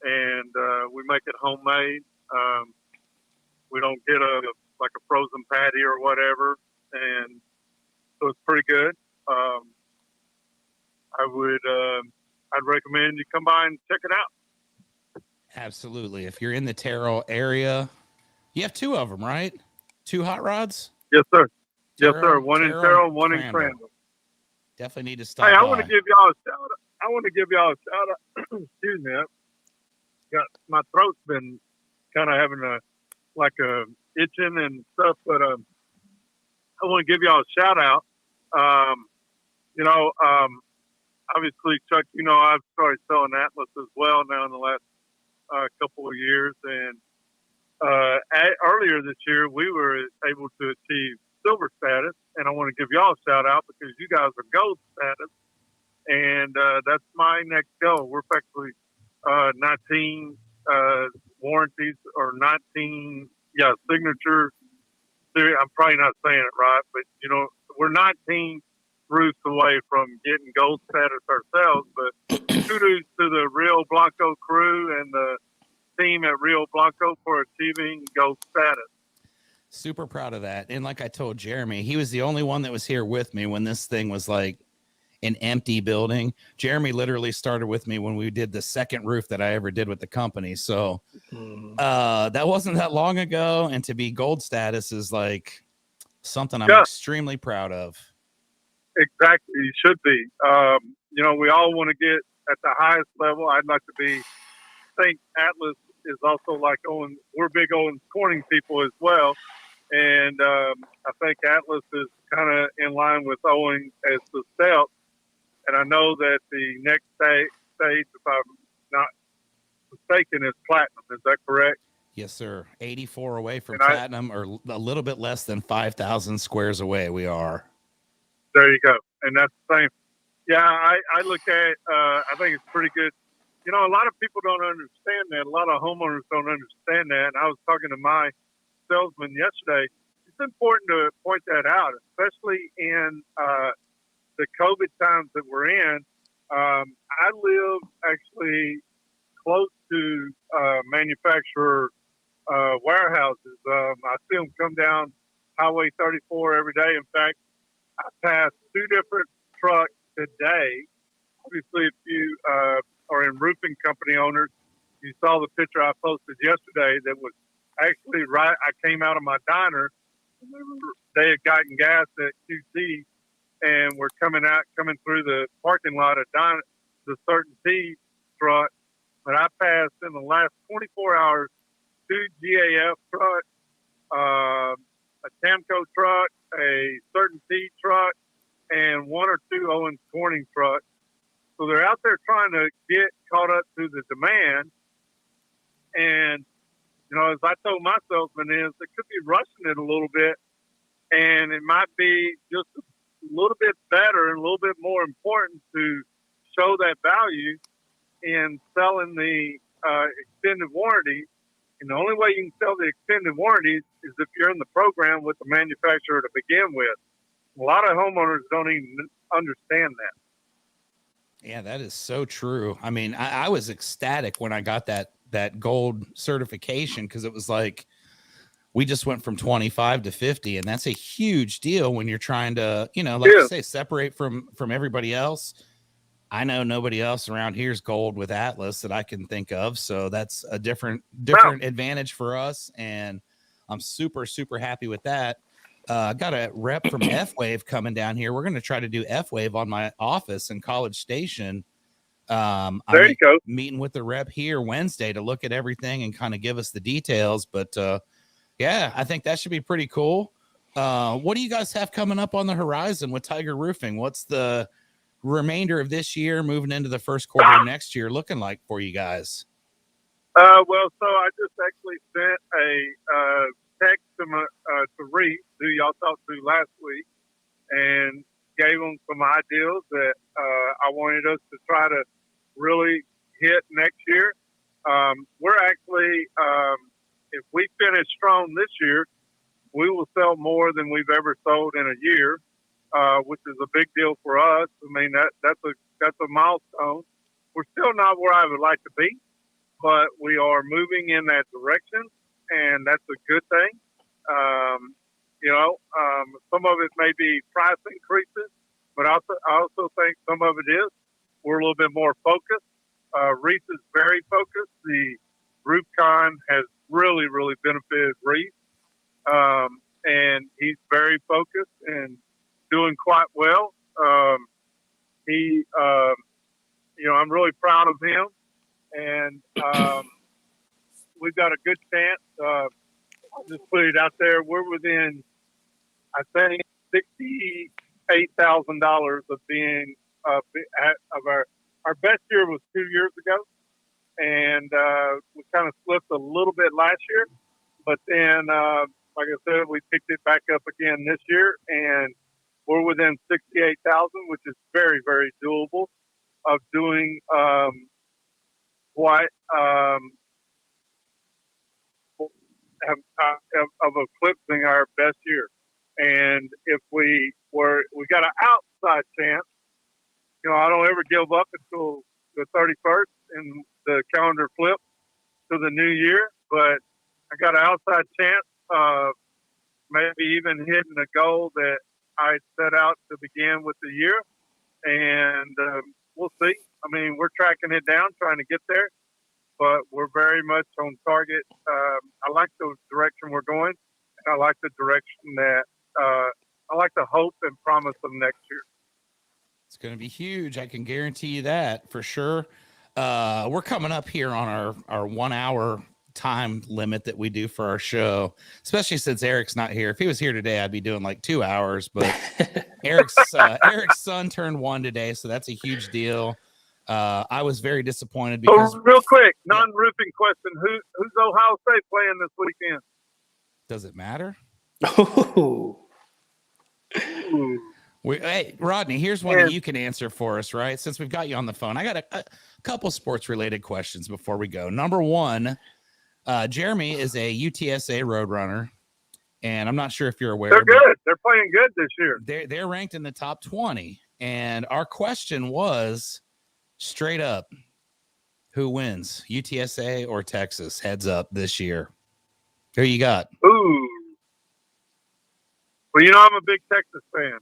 and we make it homemade. We don't get a frozen patty or whatever, and so it's pretty good. I'd recommend you come by and check it out. Absolutely. If you're in the Terrell area, you have two of them, right? Two hot rods? Yes, sir. Terrell, yes, sir. One in Terrell, one in Crandall. Definitely need to stop Hey, by. I want to give y'all a shout out. Excuse me. My throat's been kind of having a itching and stuff, but I want to give y'all a shout out. Obviously, Chuck, I've started selling Atlas as well now in the last couple of years, and earlier this year we were able to achieve silver status, and I want to give y'all a shout out because you guys are gold status, and that's my next goal. We're actually 19 warranties or 19 signature. I'm probably not saying it right, but we're 19 roofs away from getting gold status ourselves, but kudos to the Rio Blanco crew and the team at Rio Blanco for achieving gold status. Super proud of that. And like I told Jeremy, he was the only one that was here with me when this thing was like an empty building. Jeremy literally started with me when we did the second roof that I ever did with the company. So that wasn't that long ago. And to be gold status is like something I'm extremely proud of. Exactly. You should be. We all want to get at the highest level. I'd like to be. I think Atlas is also like Owen. We're big Owens Corning people as well. And I think Atlas is kind of in line with Owen as the step. And I know that the next stage, if I'm not mistaken, is platinum. Is that correct? Yes, sir. 84 away from platinum, or a little bit less than 5,000 squares away. We are. There you go. And that's the same. Yeah, I look at I think it's pretty good. A lot of people don't understand that. A lot of homeowners don't understand that. And I was talking to my salesman yesterday. It's important to point that out, especially in the COVID times that we're in. I live actually close to manufacturer warehouses. I see them come down Highway 34 every day. In fact, I passed two different trucks today. Obviously, if you are in roofing company owners, you saw the picture I posted yesterday that was actually right. I came out of my diner. They had gotten gas at QC and were coming through the parking lot of the Certain Tea truck. But I passed in the last 24 hours 2 GAF trucks, a Tamco truck, a Certain Tea truck, and 1 or 2 Owens Corning trucks. So they're out there trying to get caught up to the demand. And, as I told my salesman is, they could be rushing it a little bit. And it might be just a little bit better and a little bit more important to show that value in selling the extended warranty. And the only way you can sell the extended warranties is if you're in the program with the manufacturer to begin with. A lot of homeowners don't even understand that. Yeah, that is so true. I mean, I was ecstatic when I got that gold certification, because it was like we just went from 25 to 50, and that's a huge deal when you're trying to, like you say, separate from everybody else. I know nobody else around here is gold with Atlas that I can think of, so that's a different advantage for us, and I'm super, super happy with that. I got a rep from F-Wave coming down here. We're going to try to do F-Wave on my office in College Station. I'm meeting with the rep here Wednesday to look at everything and kind of give us the details. But yeah, I think that should be pretty cool. What do you guys have coming up on the horizon with Tiger Roofing? What's the remainder of this year, moving into the first quarter of next year, looking like for you guys? Well, so I just actually sent a text to Reese, who y'all talked to last week, and gave them some ideas that I wanted us to try to really hit next year. We're actually, if we finish strong this year, we will sell more than we've ever sold in a year, which is a big deal for us. I mean, that's a milestone. We're still not where I would like to be, but we are moving in that direction, and that's a good thing. Some of it may be price increases, but I also think some of it is we're a little bit more focused. Reese is very focused. The RoofCon has really, really benefited Reese, and he's very focused and doing quite well. I'm really proud of him, and we've got a good chance. I'll just put it out there. We're within, I think, $68,000 of being of our best year was 2 years ago, and we kind of slipped a little bit last year, but then, like I said, we picked it back up again this year, and we're within 68,000, which is very, very doable of doing of eclipsing our best year. And if we got an outside chance, I don't ever give up until the 31st and the calendar flips to the new year, but I got an outside chance of maybe even hitting a goal that I set out to begin with the year. and we'll see. I mean, we're tracking it down, trying to get there, but we're very much on target. I like the direction we're going, and I like the direction that I like the hope and promise of next year. It's going to be huge. I can guarantee you that for sure. We're coming up here on our 1 hour time limit that we do for our show, especially since Eric's not here. If he was here today, I'd be doing like 2 hours, but Eric's son turned 1 today, so that's a huge deal. I was very disappointed because real quick, non-roofing question: who's Ohio State playing this weekend? Does it matter? Oh. Hey, Rodney, here's one that you can answer for us, right? Since we've got you on the phone, I got a couple sports related questions before we go. Number one, Jeremy is a UTSA Roadrunner, and I'm not sure if you're aware. They're good. They're playing good this year. They're ranked in the top 20, and our question was straight up, who wins, UTSA or Texas? Heads up this year. Who you got? Ooh. Well, I'm a big Texas fan.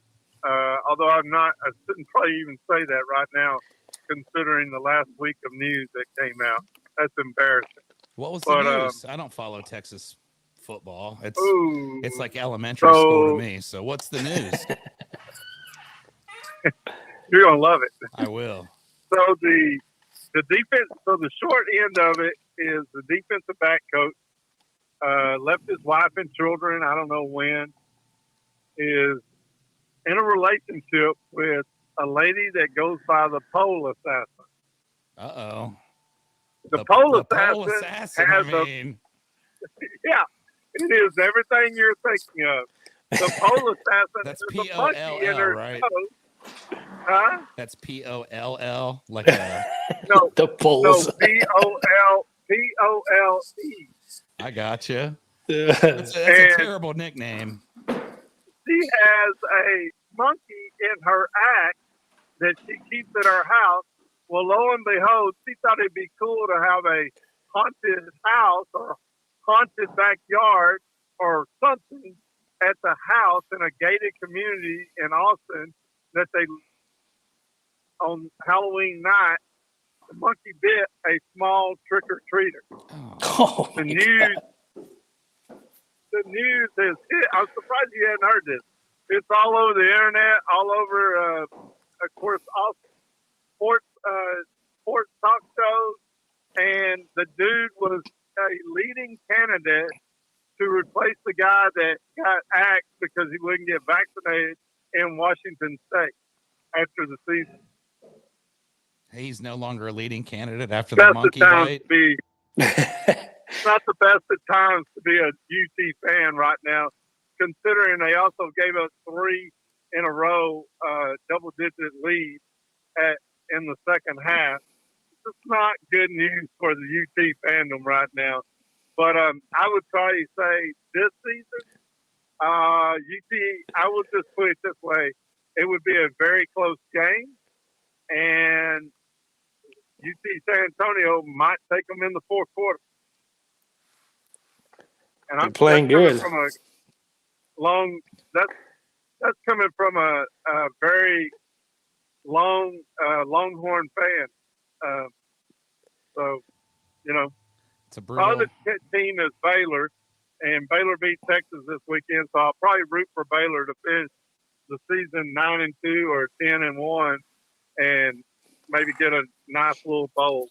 Although I'm not, I shouldn't probably even say that right now, considering the last week of news that came out. That's embarrassing. What was the news? I don't follow Texas football. It's like elementary school to me. So what's the news? You're gonna love it. I will. So the defense. So the short end of it is the defensive back coach left his wife and children. I don't know when. Is in a relationship with a lady that goes by the pole assassin. Uh-oh. The pole assassin has yeah, it is everything you're thinking of. The pole assassin. That's P-O-L-L, right? Huh? That's P-O-L-L, like a... No, the poles. No, P-O-L-E. I gotcha. That's a terrible nickname. She has a monkey in her act that she keeps at her house. Well, lo and behold, she thought it'd be cool to have a haunted house or haunted backyard or something at the house in a gated community in Austin that they, on Halloween night, the monkey bit a small trick-or-treater. Oh, the news is hit. I'm surprised you hadn't heard this. It's all over the internet, all over, of course, all sports talk shows. And the dude was a leading candidate to replace the guy that got axed because he wouldn't get vaccinated in Washington State after the season. He's no longer a leading candidate after the monkey bite. It's not the best of times to be a UT fan right now, considering they also gave us 3 in a row double-digit lead in the second half. It's not good news for the UT fandom right now. But I would probably say this season, UT, I would just put it this way, it would be a very close game, and UT San Antonio might take them in the fourth quarter. And I'm playing good. From a that's coming from a very Longhorn fan. So, it's a brutal. Other team is Baylor, and Baylor beat Texas this weekend. So I'll probably root for Baylor to finish the season 9-2 or 10-1, and maybe get a nice little bowl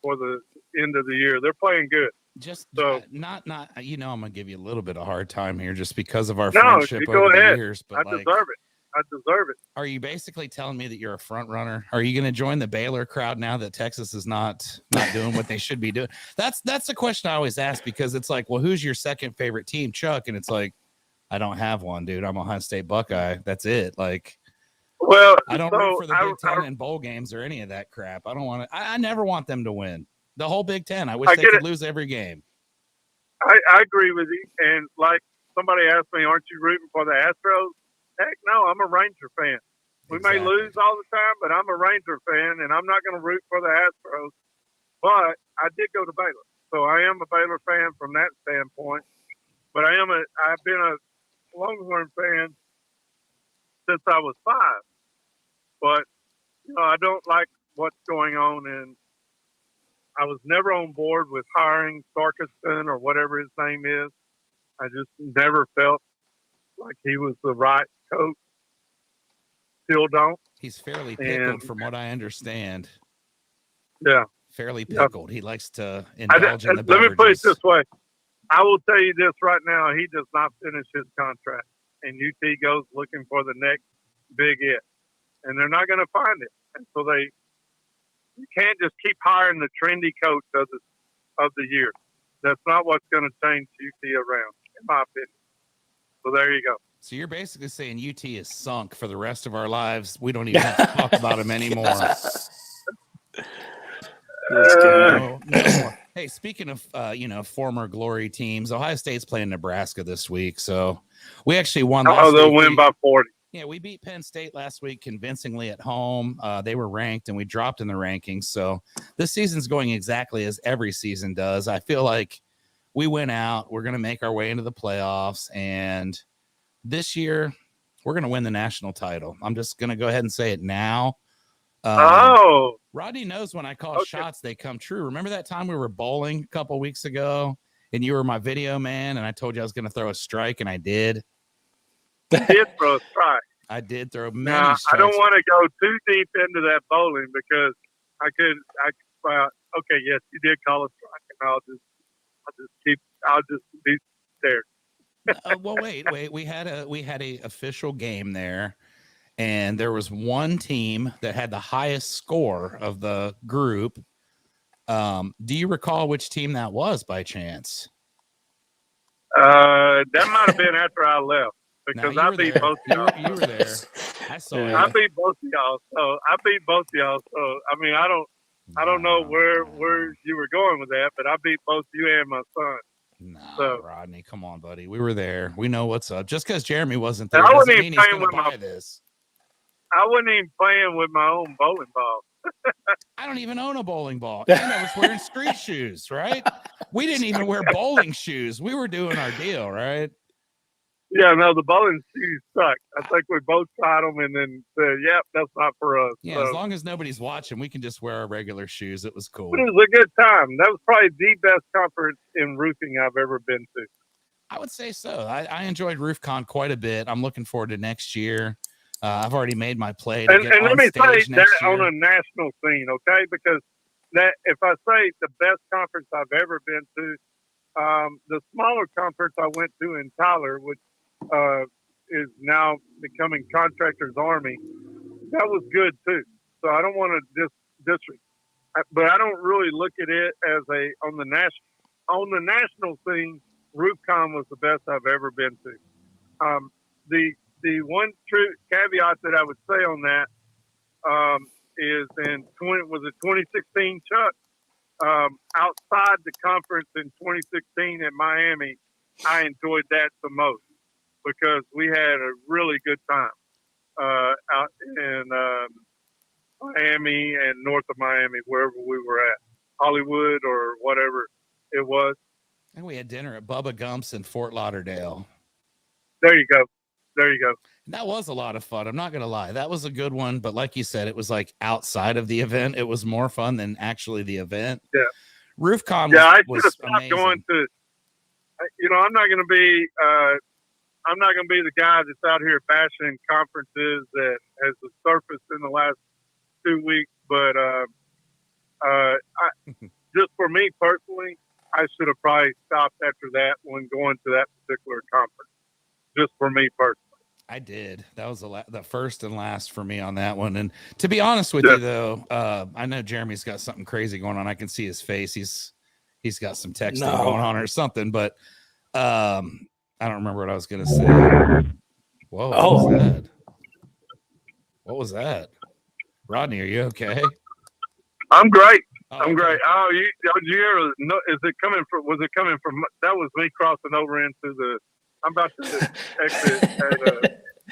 for the end of the year. They're playing good. Just so not. I'm gonna give you a little bit of a hard time here, just because of our friendship over the years. But I deserve it. Are you basically telling me that you're a front runner? Are you going to join the Baylor crowd now that Texas is not doing what they should be doing? That's the question I always ask, because it's like, well, who's your second favorite team, Chuck? And it's like, I don't have one, dude. I'm a Ohio State Buckeye. That's it. Like, well, I don't root for the Big Ten and bowl games or any of that crap. I don't want to. I never want them to win the whole Big Ten. I wish they could lose every game. I agree with you. And like somebody asked me, aren't you rooting for the Astros? Heck no, I'm a Ranger fan. We may lose all the time, but I'm a Ranger fan, and I'm not going to root for the Astros. But I did go to Baylor, so I am a Baylor fan from that standpoint. But I've been a Longhorn fan since I was 5. But I don't like what's going on, and I was never on board with hiring Sarkiston or whatever his name is. I just never felt like he was the right coach. Still don't. He's fairly pickled, And from what I understand. yeah, Fairly yeah. pickled. He likes to indulge in the Let me put it beverages. this way. I will tell you this right now. He does not finish his contract, and UT goes looking for the next big it, and they're not going to find it. And so you can't just keep hiring the trendy coach of the year. That's not what's going to change UT around, in my opinion. So there you go. So you're basically saying UT is sunk for the rest of our lives. We don't even have to talk about him anymore. No more. Hey, speaking of, former glory teams, Ohio State's playing Nebraska this week. So we actually won last they'll week. win by 40. Yeah, we beat Penn State last week convincingly at home. They were ranked and we dropped in the rankings. So this season's going exactly as every season does. I feel like we went out. We're going to make our way into the playoffs. And this year, we're going to win the national title. I'm just going to go ahead and say it now. Rodney knows when I call shots, they come true. Remember that time we were bowling a couple weeks ago and you were my video man and I told you I was going to throw a strike and I did? You did throw a strike. I did throw many Now, strikes. I don't want to go too deep into that bowling because yes, you did call a strike, and I'll just be there. Well, wait. We had a official game there, and there was one team that had the highest score of the group. Do you recall which team that was by chance? That might have been after I left. Because I beat both of y'all. You were there. I saw you. I beat both of y'all. So I mean, I don't know where you were going with that, but I beat both you and my son. No, Rodney, come on, buddy. We were there. We know what's up. Just because Jeremy wasn't there I doesn't wasn't mean he's going to buy this. I wasn't even playing with my own bowling ball. I don't even own a bowling ball. And I was wearing street shoes, right? We didn't even wear bowling shoes. We were doing our deal, right? Yeah, no, the bowling shoes suck. I think we both tried them and then said, yep, that's not for us. Yeah, as long as nobody's watching, we can just wear our regular shoes. It was cool. It was a good time. That was probably the best conference in roofing I've ever been to. I would say so. I enjoyed RoofCon quite a bit. I'm looking forward to next year. I've already made my play to get on let me say stage that next year. on a national scene, okay? Because that if I say the best conference I've ever been to, the smaller conference I went to in Tyler, which is now becoming Contractors Army, that was good too. So I don't want to disrespect, but I don't really look at it as on the national scene. RoofCon was the best I've ever been to. The one true caveat that I would say on that is was it 2016 Chuck outside the conference in 2016 in Miami. I enjoyed that the most because we had a really good time out in Miami and north of Miami, wherever we were at, Hollywood or whatever it was. And we had dinner at Bubba Gump's in Fort Lauderdale. There you go. And that was a lot of fun. I'm not going to lie. That was a good one. But like you said, it was like outside of the event. It was more fun than actually the event. Yeah. RoofCon I was should have stopped amazing. going to, I'm not going to be the guy that's out here bashing conferences that has surfaced in the last 2 weeks. But just for me personally, I should have probably stopped after that when going to that particular conference. Just for me personally. I did. That was the first and last for me on that one. And to be honest with you, though, I know Jeremy's got something crazy going on. I can see his face. He's got some texting going on or something. But I don't remember what I was going to say. Whoa! What was that? What was that? Rodney, are you okay? I'm great. Oh, I'm great. Oh, you hear? Is it coming from? Was it coming from? That was me crossing over into the. I'm about to exit.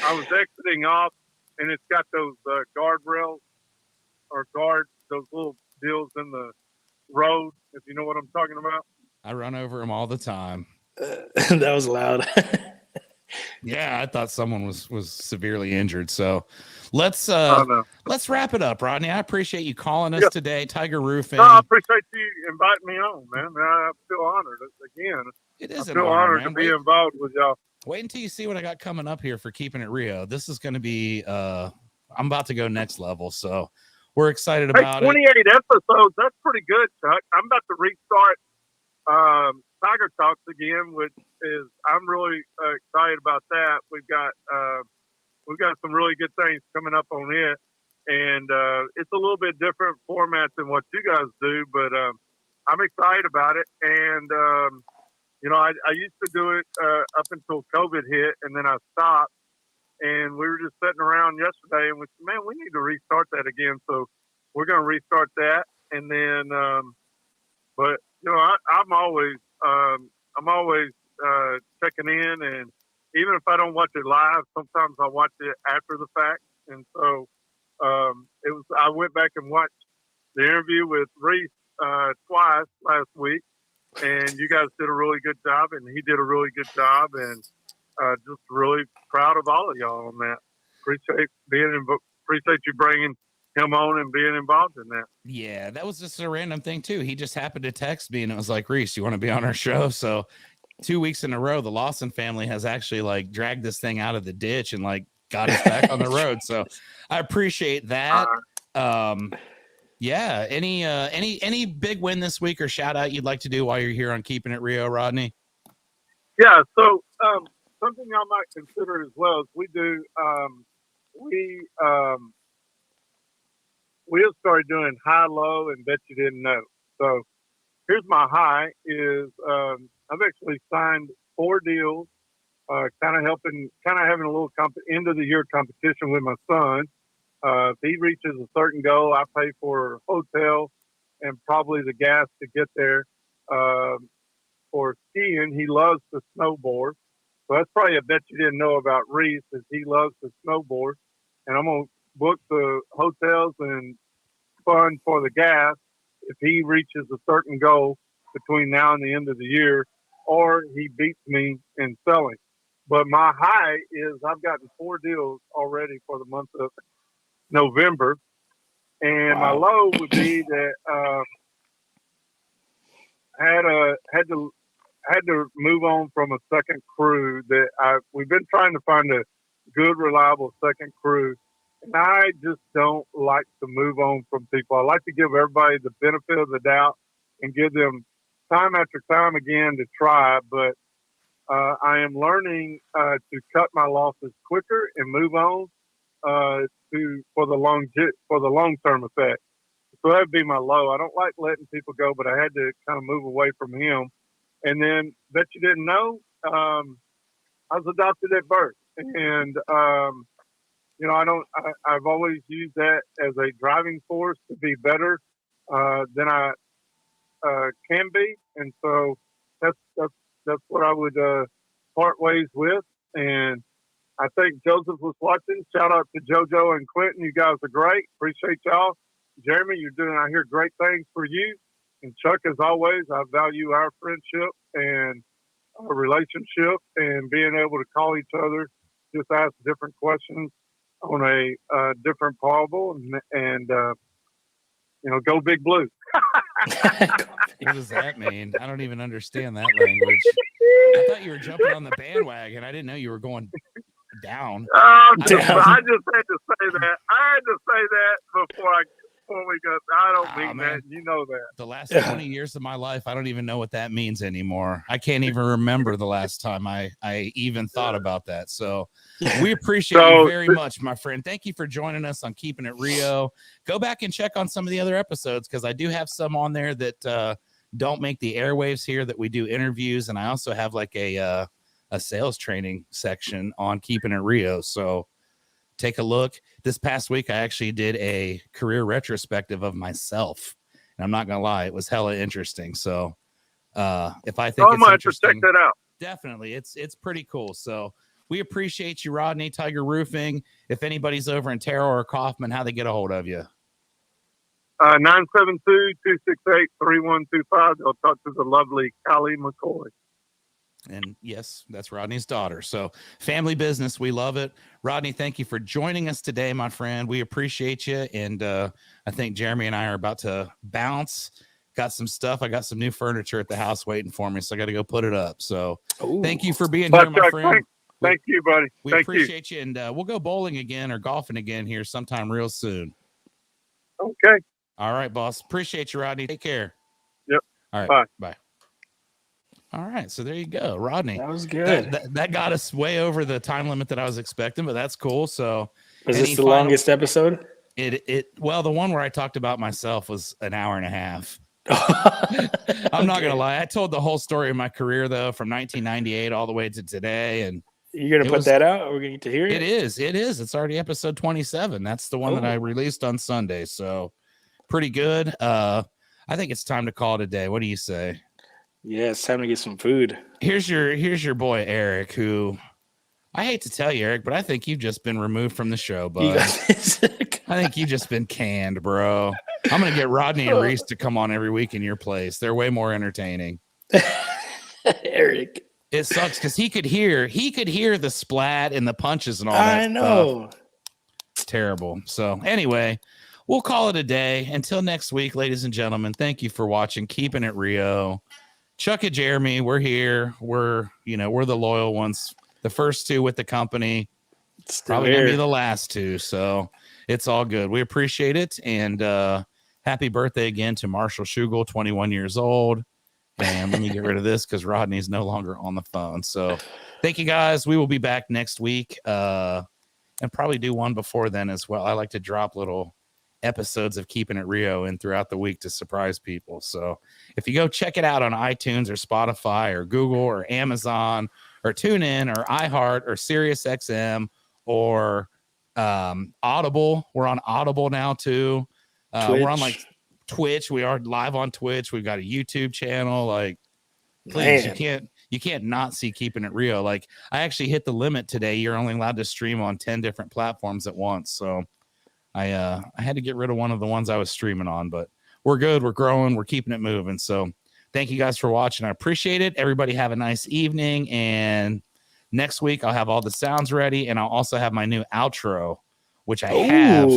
I was exiting off, and it's got those guardrails or those little deals in the road, if you know what I'm talking about. I run over them all the time. That was loud. Yeah, I thought someone was severely injured. So let's No. wrap it up, Rodney. I appreciate you calling us Yeah. today. Tiger Roofing. No, I appreciate you inviting me on, man. I feel honored. Again, It I is an feel honor, honored man. to be involved with y'all. Wait until you see what I got coming up here for Keeping It Rio. This is going to be I'm about to go next level, so we're excited Hey, about 28 episodes. That's pretty good, Chuck. I'm about to restart Tiger Talks again, which is I'm really excited about that. We've got some really good things coming up on it, and it's a little bit different format than what you guys do, but I'm excited about it. And I used to do it up until COVID hit, and then I stopped. And we were just sitting around yesterday, and we said, "Man, we need to restart that again." So we're going to restart that, and then, but I'm always checking in, and even if I don't watch it live, sometimes I watch it after the fact. And so I went back and watched the interview with Reese twice last week, and you guys did a really good job, and he did a really good job, and just really proud of all of y'all on that. Appreciate you bringing him on and being involved in that. Yeah, that was just a random thing too. He just happened to text me and it was like, Reese, you want to be on our show? So 2 weeks in a row, the Lawson family has actually like dragged this thing out of the ditch and like got us back on the road. So I appreciate that. Yeah. Any big win this week or shout out you'd like to do while you're here on Keeping It Rio, Rodney? Yeah. So something I might consider as well is we have started doing high low and bet you didn't know. So here's my high is I've actually signed 4 deals, kind of having a little end of the year competition with my son. If he reaches a certain goal, I pay for hotel and probably the gas to get there. For skiing, he loves to snowboard. So that's probably a bet you didn't know about Reese, is he loves to snowboard. And I'm going to book the hotels and fund for the gas if he reaches a certain goal between now and the end of the year, or he beats me in selling. But my high is I've gotten 4 deals already for the month of November. And my low would be that had to move on from a second crew that we've been trying to find a good, reliable second crew. And I just don't like to move on from people. I like to give everybody the benefit of the doubt and give them time after time again to try. But I am learning to cut my losses quicker and move on for the long term effect. So that'd be my low. I don't like letting people go, but I had to kind of move away from him. And then, bet you didn't know, I was adopted at birth, and I've always used that as a driving force to be better than I can be, and so that's what I would part ways with. And I think Joseph was watching. Shout out to JoJo and Clinton. You guys are great. Appreciate y'all. Jeremy, you're doing, I hear, great things for you. And Chuck, as always, I value our friendship and our relationship and being able to call each other, just ask different questions on a different parable and go Big Blue. What does that mean? I don't even understand that language. I thought you were jumping on the bandwagon. I didn't know you were going down. I just had to say that. I had to say that before we go. I don't mean that. You know that. The last 20 years of my life, I don't even know what that means anymore. I can't even remember the last time I even thought about that. So we appreciate you very much, my friend. Thank you for joining us on Keeping It Rio. Go back and check on some of the other episodes because I do have some on there that don't make the airwaves here that we do interviews. And I also have like a sales training section on Keeping It Rio. So take a look. This past week, I actually did a career retrospective of myself. And I'm not going to lie, it was hella interesting. So if I think it's interesting, check that out. Definitely. It's pretty cool. So we appreciate you, Rodney, Tiger Roofing. If anybody's over in Terrell or Kaufman, how they get a hold of you? 972-268-3125. They'll talk to the lovely Callie McCoy. And yes, that's Rodney's daughter. So family business. We love it. Rodney, thank you for joining us today, my friend. We appreciate you. And I think Jeremy and I are about to bounce. Got some stuff. I got some new furniture at the house waiting for me. So I got to go put it up. So thank you for being here, my friend. Thank you, buddy. We Thank appreciate you. And we'll go bowling again or golfing again here sometime real soon. Okay. All right, boss. Appreciate you, Rodney. Take care. Yep. All right. Bye. All right. So there you go, Rodney. That was good. That got us way over the time limit that I was expecting, but that's cool. So is this the longest episode? Well, the one where I talked about myself was an hour and a half. I'm not going to lie. I told the whole story of my career, though, from 1998 all the way to today. And you're going to put that out? We're going to get to hear it? It is. It's already episode 27. That's the one that I released on Sunday. So pretty good. I think it's time to call it a day. What do you say? Yeah, it's time to get some food. Here's your boy, Eric, who I hate to tell you, Eric, but I think you've just been removed from the show, bud. I think you've just been canned, bro. I'm going to get Rodney and Reese to come on every week in your place. They're way more entertaining. Eric. It sucks because he could hear the splat and the punches and all that. I know. Stuff. It's terrible. So anyway, we'll call it a day. Until next week, ladies and gentlemen, thank you for watching Keeping It Rio. Chuck and Jeremy, we're here. We're the loyal ones. The first two with the company. It's probably going to be the last two. So it's all good. We appreciate it. And happy birthday again to Marshall Shugel, 21 years old. And let me get rid of this because Rodney's no longer on the phone. So thank you, guys. We will be back next week and probably do one before then as well. I like to drop little episodes of Keeping It Rio in throughout the week to surprise people. So if you go check it out on iTunes or Spotify or Google or Amazon or TuneIn or iHeart or SiriusXM or Audible. We're on Audible now too. We're on like Twitch. We are live on Twitch. We've got a YouTube channel. Like, please, you can't not see Keeping It Real. Like, I actually hit the limit today. You're only allowed to stream on 10 different platforms at once. So I had to get rid of one of the ones I was streaming on, but we're good. We're growing. We're keeping it moving. So thank you guys for watching. I appreciate it. Everybody have a nice evening. And next week I'll have all the sounds ready. And I'll also have my new outro, which I have,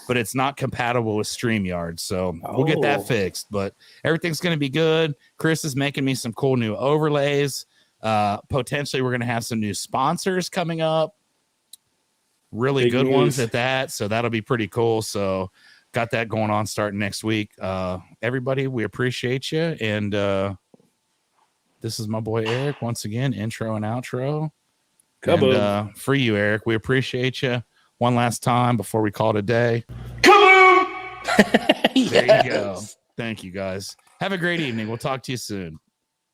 but it's not compatible with StreamYard. So we'll get that fixed, but everything's going to be good. Chris is making me some cool new overlays. Potentially we're going to have some new sponsors coming up. Really good ones at that. So that'll be pretty cool. So got that going on starting next week. Everybody, we appreciate you. And this is my boy, Eric, once again, intro and outro. And for you, Eric, we appreciate you. One last time before we call it a day. There you go. Thank you, guys. Have a great evening. We'll talk to you soon.